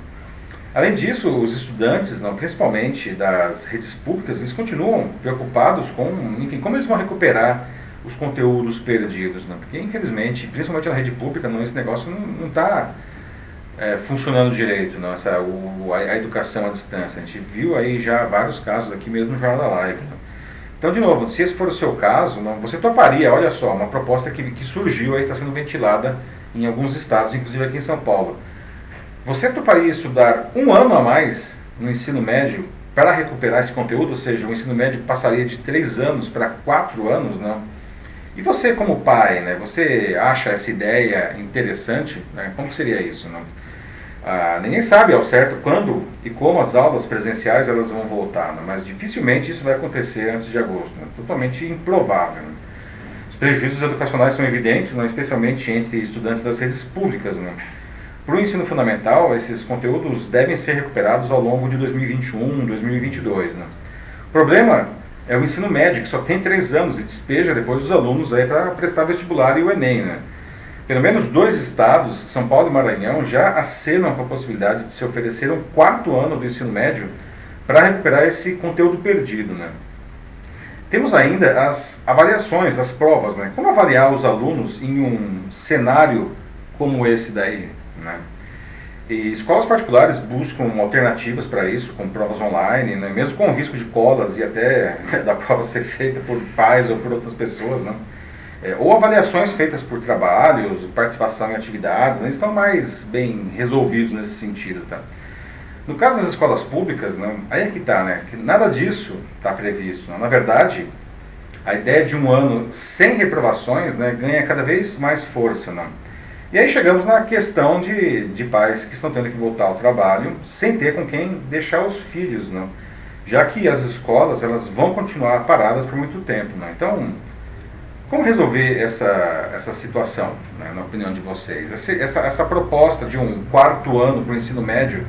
Além disso, os estudantes, não, principalmente das redes públicas, eles continuam preocupados com, enfim, como eles vão recuperar os conteúdos perdidos, não? Porque, infelizmente, principalmente na rede pública, não, esse negócio não está funcionando direito, não, a educação à distância. A gente viu aí já vários casos aqui mesmo no Jornal da Live, não? Então, de novo, se esse for o seu caso, não, você toparia, olha só, uma proposta que surgiu, aí está sendo ventilada em alguns estados, inclusive aqui em São Paulo. Você toparia estudar um ano a mais no ensino médio para recuperar esse conteúdo? Ou seja, o ensino médio passaria de 3 anos para 4 anos, não? E você como pai, né, você acha essa ideia interessante? Né? Como seria isso, não? Ninguém sabe ao certo quando e como as aulas presenciais elas vão voltar, né? Mas dificilmente isso vai acontecer antes de agosto, né? Totalmente improvável, né? Os prejuízos educacionais são evidentes, né? Especialmente entre estudantes das redes públicas, né? Para o ensino fundamental, esses conteúdos devem ser recuperados ao longo de 2021, 2022, né? O problema é o ensino médio, que só tem 3 anos e despeja depois os alunos para prestar vestibular e o Enem, né? Pelo menos 2 estados, São Paulo e Maranhão, já acenam com a possibilidade de se oferecer um 4º ano do ensino médio para recuperar esse conteúdo perdido, né? Temos ainda as avaliações, as provas, né? Como avaliar os alunos em um cenário como esse daí, né? E escolas particulares buscam alternativas para isso, com provas online, né? Mesmo com o risco de colas e até da prova ser feita por pais ou por outras pessoas, né? Ou avaliações feitas por trabalhos, participação em atividades, né? Estão mais bem resolvidos nesse sentido, tá? No caso das escolas públicas, né? Aí é que está, né? Que nada disso está previsto, né? Na verdade, a ideia de um ano sem reprovações, né, ganha cada vez mais força, né? E aí chegamos na questão de pais que estão tendo que voltar ao trabalho sem ter com quem deixar os filhos, né? Já que as escolas elas vão continuar paradas por muito tempo, né? Então, como resolver essa situação, né, na opinião de vocês? Essa proposta de um 4º ano para o ensino médio,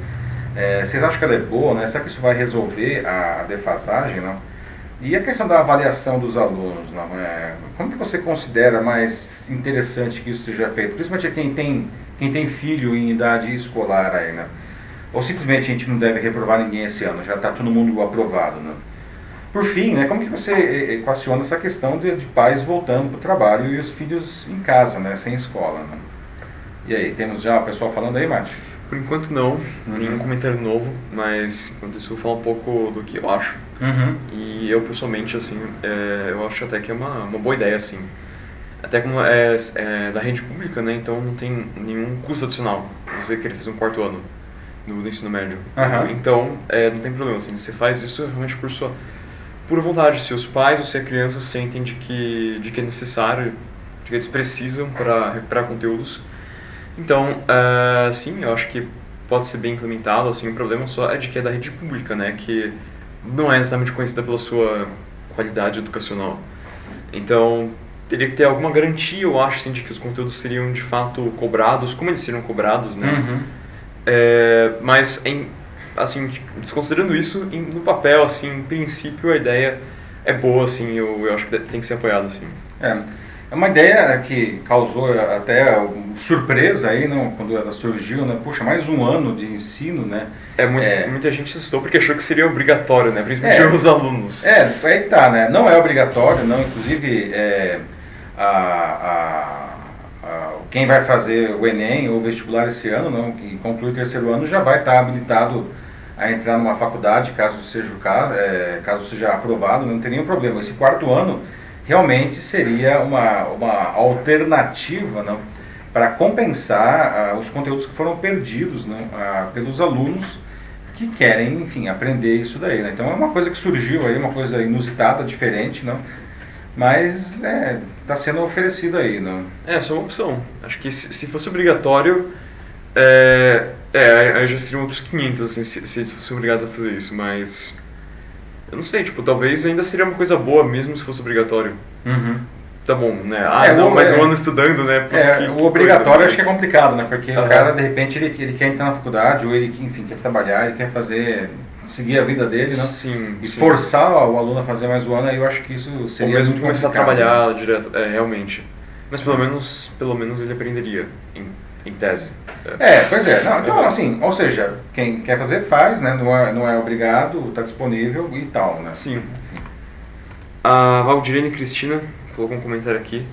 vocês acham que ela é boa, né? Será que isso vai resolver a defasagem, não? E a questão da avaliação dos alunos, não? Como que você considera mais interessante que isso seja feito? Principalmente quem tem filho em idade escolar aí, né? Ou simplesmente a gente não deve reprovar ninguém esse ano, já está todo mundo aprovado, né? Por fim, né, como que você equaciona essa questão de pais voltando para o trabalho e os filhos em casa, né, sem escola, né? E aí, temos já o pessoal falando aí, Mati? Por enquanto não, nenhum comentário novo, mas enquanto isso eu vou falar um pouco do que eu acho. E eu pessoalmente, assim, eu acho até que é uma boa ideia, assim. Até como é da rede pública, né, então não tem nenhum custo adicional você querer fazer um 4º ano no ensino médio. Então, não tem problema, assim, você faz isso realmente por vontade, se os pais ou se a criança sentem de que é necessário, de que eles precisam para recuperar conteúdos. Então, sim, eu acho que pode ser bem implementado, assim, o problema só é de que é da rede pública, né, que não é exatamente conhecida pela sua qualidade educacional. Então, teria que ter alguma garantia, eu acho, assim, de que os conteúdos seriam de fato cobrados, como eles seriam cobrados, né? Mas, assim, desconsiderando isso, no papel, assim, em princípio a ideia é boa, assim, eu acho que tem que ser apoiado, assim. É uma ideia que causou até surpresa aí, não, quando ela surgiu, né? Puxa, mais um ano de ensino, né? Muita gente assustou porque achou que seria obrigatório, né? Principalmente os alunos. Aí que tá, né? Não é obrigatório, não, inclusive quem vai fazer o Enem ou o vestibular esse ano, não, que conclui o 3º ano, já vai estar habilitado a entrar numa faculdade, caso seja o caso, caso seja aprovado, não tem nenhum problema. Esse 4º ano realmente seria uma alternativa, não, para compensar os conteúdos que foram perdidos, não, pelos alunos que querem, enfim, aprender isso daí, né? Então é uma coisa que surgiu aí, uma coisa inusitada, diferente, não? Mas está sendo oferecido aí, não? É só uma opção. Acho que se fosse obrigatório, Aí já seriam outros 500, assim, se eles fossem obrigados a fazer isso, mas... Eu não sei, tipo, talvez ainda seria uma coisa boa mesmo se fosse obrigatório. Uhum. Tá bom, né? Não, mais um ano estudando, né? Putz, o obrigatório coisa, acho que é complicado, né? Porque Aham. o cara, de repente, ele quer entrar na faculdade, ou ele, enfim, quer trabalhar, ele quer seguir a vida dele, né? Sim, E sim. forçar o aluno a fazer mais um ano, aí eu acho que isso seria Ou mesmo muito começar a complicado, né? trabalhar direto, realmente. Mas pelo menos ele aprenderia, em tese. Pois é. Não, então, Aham. assim, ou seja, quem quer fazer, faz, né? Não é obrigado, está disponível e tal, né? Sim. A Valdirene Cristina colocou um comentário aqui,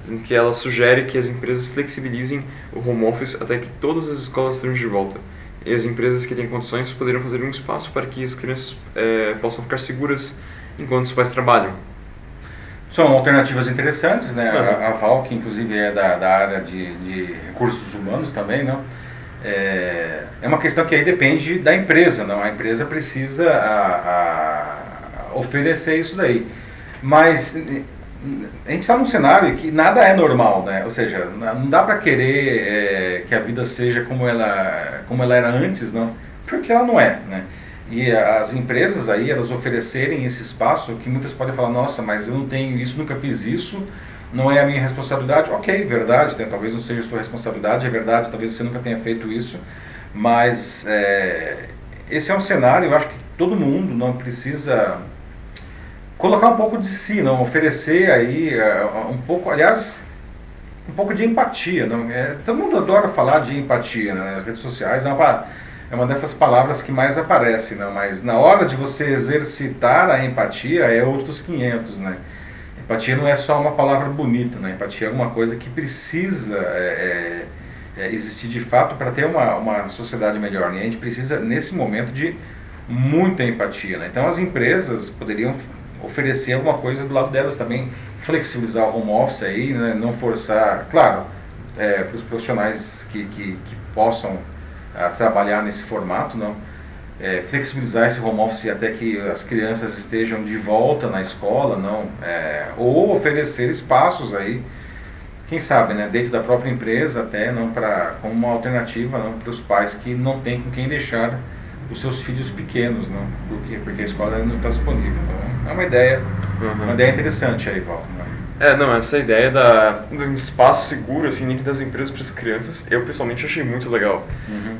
dizendo que ela sugere que as empresas flexibilizem o home office até que todas as escolas estejam de volta. E as empresas que têm condições poderiam fazer um espaço para que as crianças possam ficar seguras enquanto os pais trabalham. São alternativas interessantes, né? Aham. A Val, que inclusive é da área de recursos humanos também, não? É uma questão que aí depende da empresa, não? A empresa precisa oferecer isso daí. Mas a gente está num cenário que nada é normal, né? Ou seja, não dá para querer que a vida seja como ela era antes, não? Porque ela não é, né? E as empresas aí, elas oferecerem esse espaço, que muitas podem falar, nossa, mas eu não tenho isso, nunca fiz isso, não é a minha responsabilidade. Ok, verdade, né? Talvez não seja a sua responsabilidade, é verdade, talvez você nunca tenha feito isso, mas esse é um cenário, eu acho que todo mundo não precisa colocar um pouco de si, não oferecer aí um pouco, aliás, um pouco de empatia. Não? Todo mundo adora falar de empatia, né? Nas redes sociais é uma dessas palavras que mais aparece, não? Mas na hora de você exercitar a empatia é outros 500, né? Empatia não é só uma palavra bonita, né? Empatia é alguma coisa que precisa existir de fato para ter uma sociedade melhor. Né? E a gente precisa, nesse momento, de muita empatia. Né? Então as empresas poderiam oferecer alguma coisa do lado delas também, flexibilizar o home office aí, né? Não forçar, claro, para os profissionais que possam trabalhar nesse formato, não? Flexibilizar esse home office até que as crianças estejam de volta na escola, não? Ou oferecer espaços aí, quem sabe, né, dentro da própria empresa até, não, como uma alternativa, não, para os pais que não têm com quem deixar os seus filhos pequenos, não? Porque a escola não está disponível. Então, é uma ideia interessante aí, Val. Né? Não, essa ideia de um espaço seguro, assim, dentro das empresas para as crianças, eu pessoalmente achei muito legal. Uhum.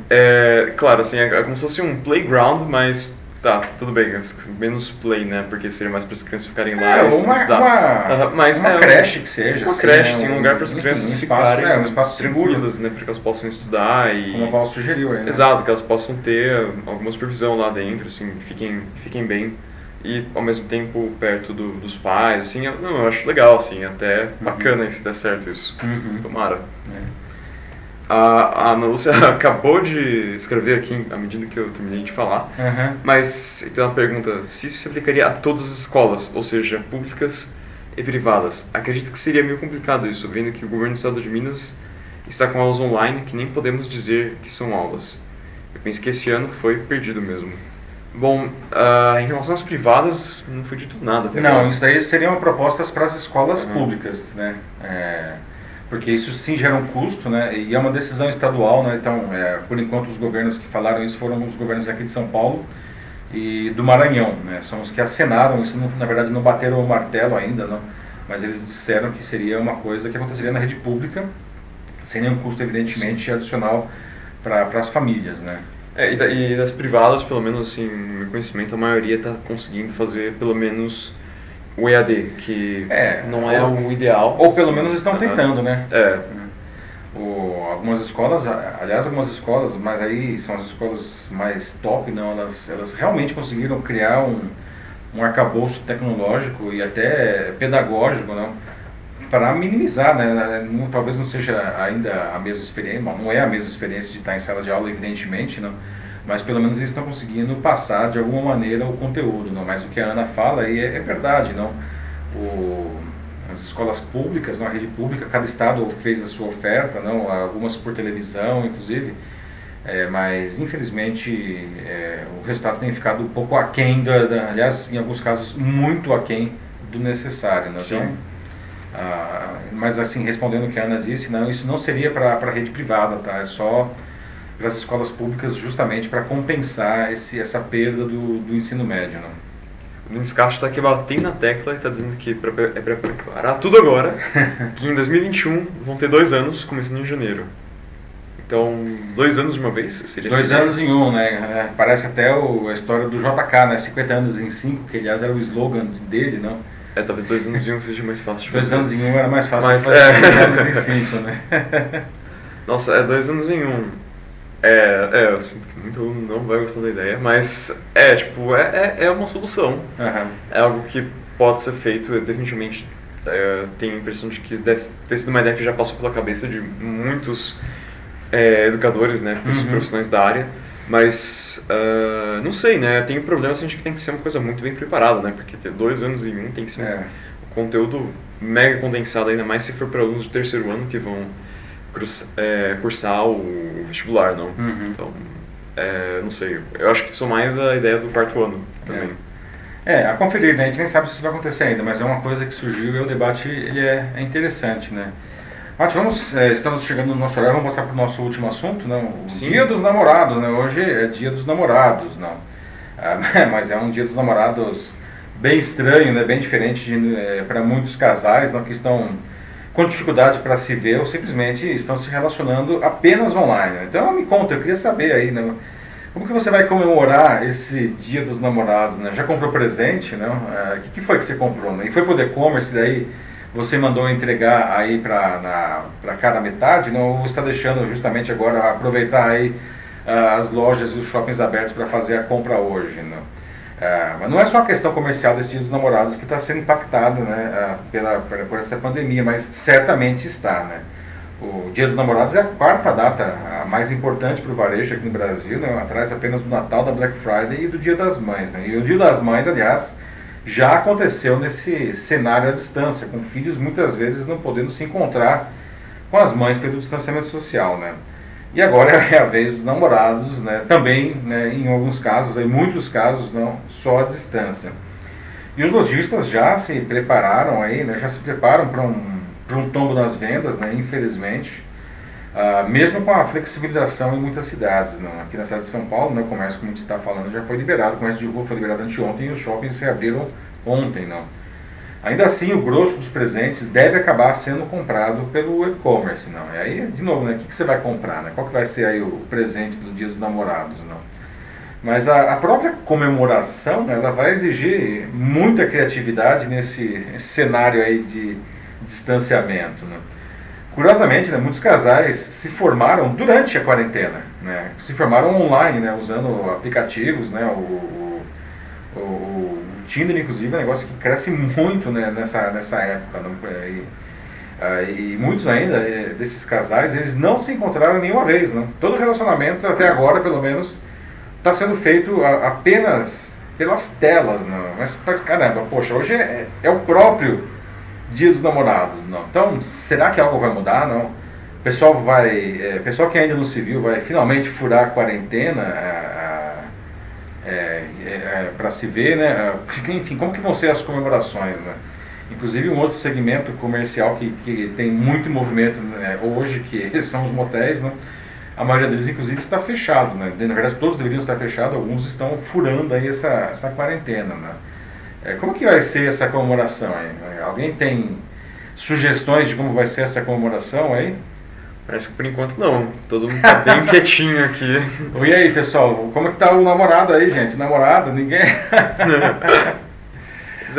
Claro, assim, é como se fosse um playground, mas tá, tudo bem, menos play, né, porque seria mais para as crianças ficarem lá e estudar. Uma creche que seja. Uma assim, creche, né? assim, um lugar para as crianças ficarem um espaço tranquilas, seguro, né, para que elas possam estudar e... como a Val sugeriu aí, né? Exato, que elas possam ter alguma supervisão lá dentro, assim, fiquem bem. E ao mesmo tempo perto dos pais, assim, eu acho legal, assim, até bacana se der certo isso. Tomara. A Ana Lúcia acabou de escrever aqui à medida que eu terminei de falar, mas tem uma pergunta, se isso se aplicaria a todas as escolas, ou seja, públicas e privadas. Acredito que seria meio complicado isso, vendo que o governo do estado de Minas está com aulas online que nem podemos dizer que são aulas. Eu penso que esse ano foi perdido mesmo. Bom, em relação às privadas, não foi dito nada até agora. Não, isso daí seriam propostas para as escolas públicas, né? Porque isso sim gera um custo, né? E é uma decisão estadual, né? Então, por enquanto, os governos que falaram isso foram os governos aqui de São Paulo e do Maranhão, né? São os que acenaram isso, na verdade não bateram o martelo ainda, não? Mas eles disseram que seria uma coisa que aconteceria na rede pública, sem nenhum custo, evidentemente, adicional para as famílias, né? E das privadas, pelo menos, assim, no meu conhecimento, a maioria está conseguindo fazer pelo menos o EAD, que não é o ideal. Ou pelo menos estão tentando, né? Algumas escolas, mas aí são as escolas mais top, não, elas realmente conseguiram criar um arcabouço tecnológico e até pedagógico, não, para minimizar, né? Talvez não seja ainda a mesma experiência, não é a mesma experiência de estar em sala de aula, evidentemente, não, mas pelo menos eles estão conseguindo passar de alguma maneira o conteúdo, não. Mas o que a Ana fala aí é verdade, não. As escolas públicas, a rede pública, cada estado fez a sua oferta, não, algumas por televisão, inclusive, mas infelizmente o resultado tem ficado um pouco aquém, aliás, em alguns casos, muito aquém do necessário. Não? Então, mas assim, respondendo o que a Ana disse, não, isso não seria para a rede privada, tá? É só pelas escolas públicas justamente para compensar essa perda do ensino médio. Não? O Denis Castro está aqui batendo na tecla e está dizendo que é para preparar tudo agora, que em 2021 vão ter 2 anos, começando em janeiro. Então, 2 anos de uma vez? Seria 2 anos em um, né? Parece até a história do JK, né? 50 anos em 5, que aliás era o slogan dele, não? Talvez 2 anos em 1 seja mais fácil de fazer. 2 anos em 1 era mais fácil Mas, de fazer 50 anos em 5, né? Nossa, 2 anos em 1. Eu sinto que muito aluno não vai gostar da ideia, mas é uma solução. Uhum. É algo que pode ser feito, eu definitivamente tenho a impressão de que deve ter sido uma ideia que já passou pela cabeça de muitos educadores, né, profissionais da área, mas não sei, né, tem um problema, assim, de que tem que ser uma coisa muito bem preparada, né, porque ter 2 anos em 1 tem que ser um conteúdo mega condensado, ainda mais se for para alunos de terceiro ano que vão cursar o vestibular, não? Então, não sei, eu acho que sou mais a ideia do 4º ano também. A conferir, né? A gente nem sabe se isso vai acontecer ainda, mas é uma coisa que surgiu e o debate ele é interessante, né? Estamos chegando no nosso horário, vamos passar para o nosso último assunto, não? O Dia dos Namorados, né? Hoje é Dia dos Namorados, não? Mas é um Dia dos Namorados bem estranho, né? Bem diferente para muitos casais, não? Que estão com dificuldade para se ver ou simplesmente estão se relacionando apenas online. Então me conta, eu queria saber aí, né? Como que você vai comemorar esse Dia dos Namorados, né? Já comprou presente, né? O que foi que você comprou, né? E foi por e-commerce, daí você mandou entregar aí para cada metade, não? Ou você está deixando justamente agora aproveitar aí as lojas e os shoppings abertos para fazer a compra hoje, né? Mas não é só a questão comercial desse Dia dos Namorados que está sendo impactada, né, por essa pandemia, mas certamente está, né? O Dia dos Namorados é a 4ª data a mais importante para o varejo aqui no Brasil, né, atrás apenas do Natal, da Black Friday e do Dia das Mães, né? E o Dia das Mães, aliás, já aconteceu nesse cenário à distância, com filhos muitas vezes não podendo se encontrar com as mães pelo distanciamento social, né? E agora é a vez dos namorados, né? Também, né, em alguns casos, em muitos casos, não, só à distância. E os lojistas já se prepararam aí, né, já se preparam para um tombo nas vendas, né, infelizmente, mesmo com a flexibilização em muitas cidades. Né? Aqui na cidade de São Paulo, né, o comércio, como a gente está falando, já foi liberado, o comércio de rua foi liberado anteontem e os shoppings se abriram ontem. Não? Ainda assim, o grosso dos presentes deve acabar sendo comprado pelo e-commerce, não? E aí, de novo, né, o que você vai comprar, né? Qual que vai ser aí o presente do Dia dos Namorados, não? Mas a própria comemoração, né, ela vai exigir muita criatividade nesse cenário aí de distanciamento, né? Curiosamente, né, muitos casais se formaram durante a quarentena, né? Se formaram online, né, usando aplicativos, né, o Tinder, inclusive, é um negócio que cresce muito, né, nessa época. Né? E muitos ainda desses casais, eles não se encontraram nenhuma vez. Né? Todo relacionamento, até agora, pelo menos, está sendo feito apenas pelas telas. Né? Mas, caramba, poxa, hoje é o próprio Dia dos Namorados. Não? Então, será que algo vai mudar? Não? O pessoal que ainda não se viu vai finalmente furar a quarentena para se ver, né? Enfim, como que vão ser as comemorações, né? Inclusive um outro segmento comercial que tem muito movimento, né, hoje, que são os motéis, né? A maioria deles, inclusive, está fechado, né? Na verdade, todos deveriam estar fechados, alguns estão furando aí essa quarentena, né? Como que vai ser essa comemoração aí? Alguém tem sugestões de como vai ser essa comemoração aí? Parece que por enquanto não, todo mundo tá bem quietinho aqui. E aí, pessoal, como que tá o namorado aí, gente? Namorado? Ninguém? Pois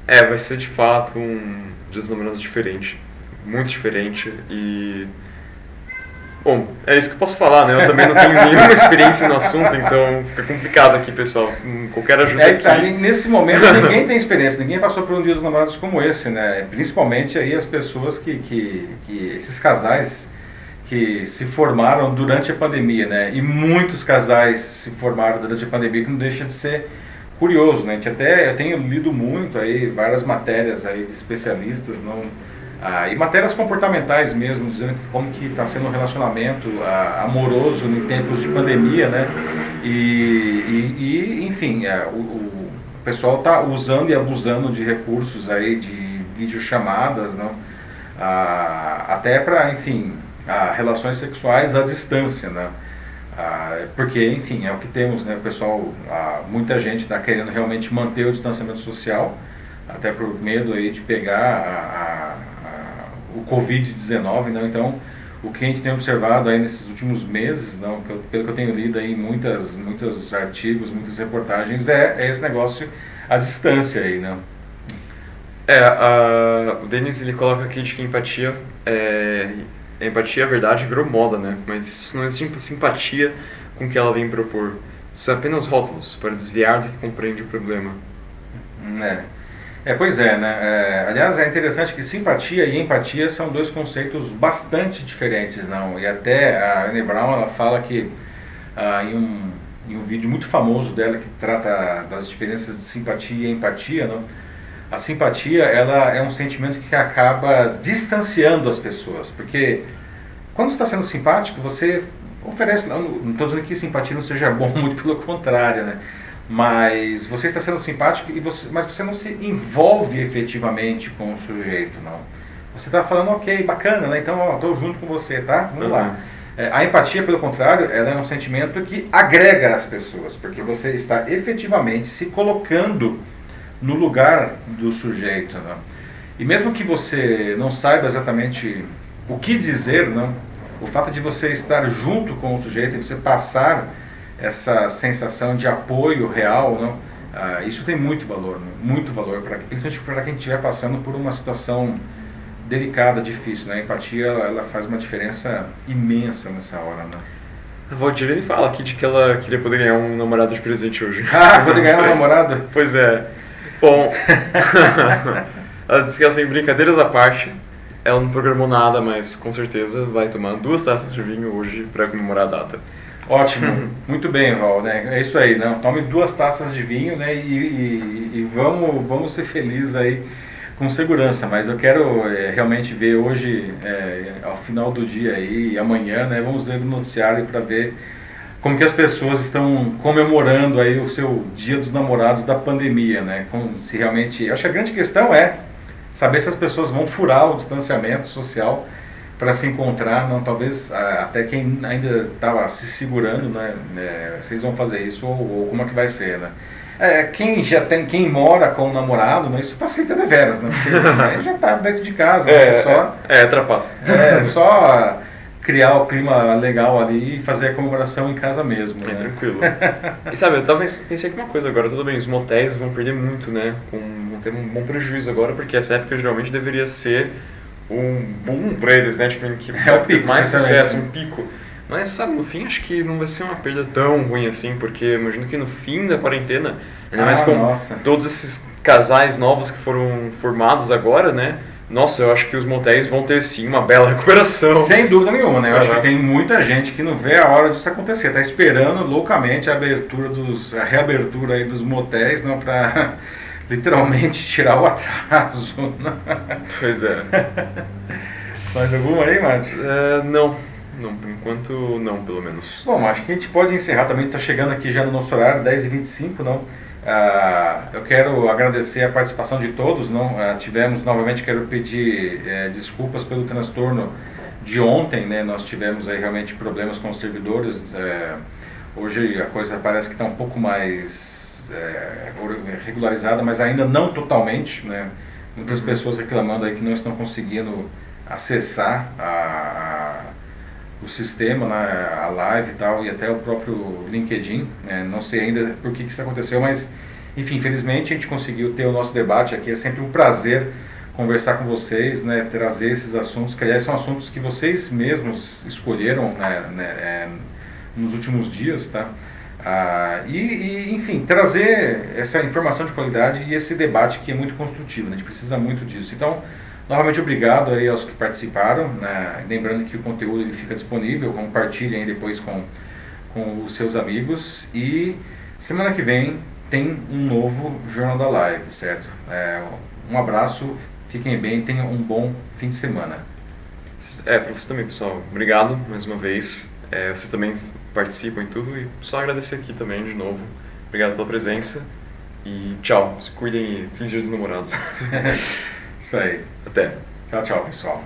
vai ser de fato um Dia dos Namorados diferente, muito diferente e... Bom, é isso que eu posso falar, né? Eu também não tenho nenhuma experiência no assunto, então fica complicado aqui, pessoal. Qualquer ajuda aqui... Nesse momento ninguém tem experiência, ninguém passou por um Dia dos Namorados como esse, né? Principalmente aí as pessoas esses casais que se formaram durante a pandemia, né? E muitos casais se formaram durante a pandemia, que não deixa de ser curioso, né? Eu tenho lido muito aí várias matérias aí de especialistas, não... e matérias comportamentais mesmo, dizendo como que está sendo um relacionamento amoroso em tempos de pandemia, né? Enfim, o pessoal está usando e abusando de recursos aí, de videochamadas, não? Até para, enfim, a relações sexuais à distância, né? Porque, enfim, é o que temos, né? O pessoal, muita gente está querendo realmente manter o distanciamento social, até por medo aí de pegar o Covid-19, né? Então, o que a gente tem observado aí nesses últimos meses, não, pelo que eu tenho lido aí muitos artigos, muitas reportagens, é esse negócio à distância aí, né? O Denis ele coloca aqui de que a empatia, a verdade, virou moda, né? Mas não existe simpatia com o que ela vem propor. São apenas rótulos para desviar do que compreende o problema. Pois é, né? Aliás, é interessante que simpatia e empatia são dois conceitos bastante diferentes, não? E até a Brené Brown, ela fala que em um vídeo muito famoso dela que trata das diferenças de simpatia e empatia, não? A simpatia, ela é um sentimento que acaba distanciando as pessoas, porque quando você está sendo simpático, você oferece, não estou dizendo que simpatia não seja bom, muito pelo contrário, né? Mas você está sendo simpático, mas você não se envolve efetivamente com o sujeito, não. Você está falando, ok, bacana, né? Então, estou junto com você, tá? Vamos lá. A empatia, pelo contrário, ela é um sentimento que agrega as pessoas, porque você está efetivamente se colocando no lugar do sujeito, né? E mesmo que você não saiba exatamente o que dizer, não, o fato de você estar junto com o sujeito e você passar essa sensação de apoio real, não, isso tem muito valor, né? Muito valor, principalmente para quem estiver passando por uma situação delicada, difícil, né? A empatia ela faz uma diferença imensa nessa hora, né? A Valdirene fala aqui de que ela queria poder ganhar um namorado de presente hoje. Poder ganhar uma namorada? Pois é. Bom, ela disse que ela, sem brincadeiras à parte, ela não programou nada, mas com certeza vai tomar 2 taças de vinho hoje para comemorar a data. Ótimo, muito bem, Val, né? É isso aí, né? Tome 2 taças de vinho, né? E vamos ser felizes aí com segurança, mas eu quero realmente ver hoje, ao final do dia aí, amanhã, né? Vamos ver o noticiário para ver como que as pessoas estão comemorando aí o seu Dia dos Namorados da pandemia, né? Se realmente, eu acho que a grande questão é saber se as pessoas vão furar o distanciamento social para se encontrar, não, talvez até quem ainda estava se segurando, né? Vocês vão fazer isso ou como é que vai ser, né? Quem mora com o namorado, né? Isso facilita deveras, né? Porque já está dentro de casa, né? Trapaça. É só criar o clima legal ali e fazer a comemoração em casa mesmo. Bem né? tranquilo. E sabe, eu pensei que uma coisa agora, tudo bem, os motéis vão perder muito, né? Vão ter um bom prejuízo agora, porque essa época geralmente deveria ser um boom pra eles, né? Tipo, que o pico, mais sucesso, um pico. Mas, sabe, no fim acho que não vai ser uma perda tão ruim assim, porque imagino que no fim da quarentena, ainda mais com todos esses casais novos que foram formados agora, né? Nossa, eu acho que os motéis vão ter sim uma bela recuperação. Sem dúvida nenhuma, né? Eu acho que tem muita gente que não vê a hora disso acontecer. Tá esperando loucamente a reabertura aí dos motéis, não, para literalmente tirar o atraso. Pois é. Mais alguma aí, Mate? Não, por enquanto não, pelo menos. Bom, acho que a gente pode encerrar também, está chegando aqui já no nosso horário, 10h25, não? Eu quero agradecer a participação de todos, não? Novamente quero pedir desculpas pelo transtorno de ontem, né? Nós tivemos aí realmente problemas com os servidores, hoje a coisa parece que está um pouco mais regularizada, mas ainda não totalmente, né? Muitas pessoas reclamando aí que não estão conseguindo acessar o sistema, né, a live e tal, e até o próprio LinkedIn, né? Não sei ainda por que isso aconteceu, mas enfim, infelizmente a gente conseguiu ter o nosso debate aqui. É sempre um prazer conversar com vocês, né, trazer esses assuntos, que aliás são assuntos que vocês mesmos escolheram, né, nos últimos dias, tá? Enfim, trazer essa informação de qualidade e esse debate que é muito construtivo, né? A gente precisa muito disso. Então, novamente obrigado aí aos que participaram, né? Lembrando que o conteúdo ele fica disponível, compartilhem depois com os seus amigos, e semana que vem tem um novo Jornal da Live, certo? Um abraço, fiquem bem, tenham um bom fim de semana. Para você também, pessoal, obrigado mais uma vez, vocês também participam em tudo, e só agradecer aqui também de novo, obrigado pela presença e tchau, se cuidem e feliz Dia dos Namorados. Isso aí. Até. Tchau, pessoal.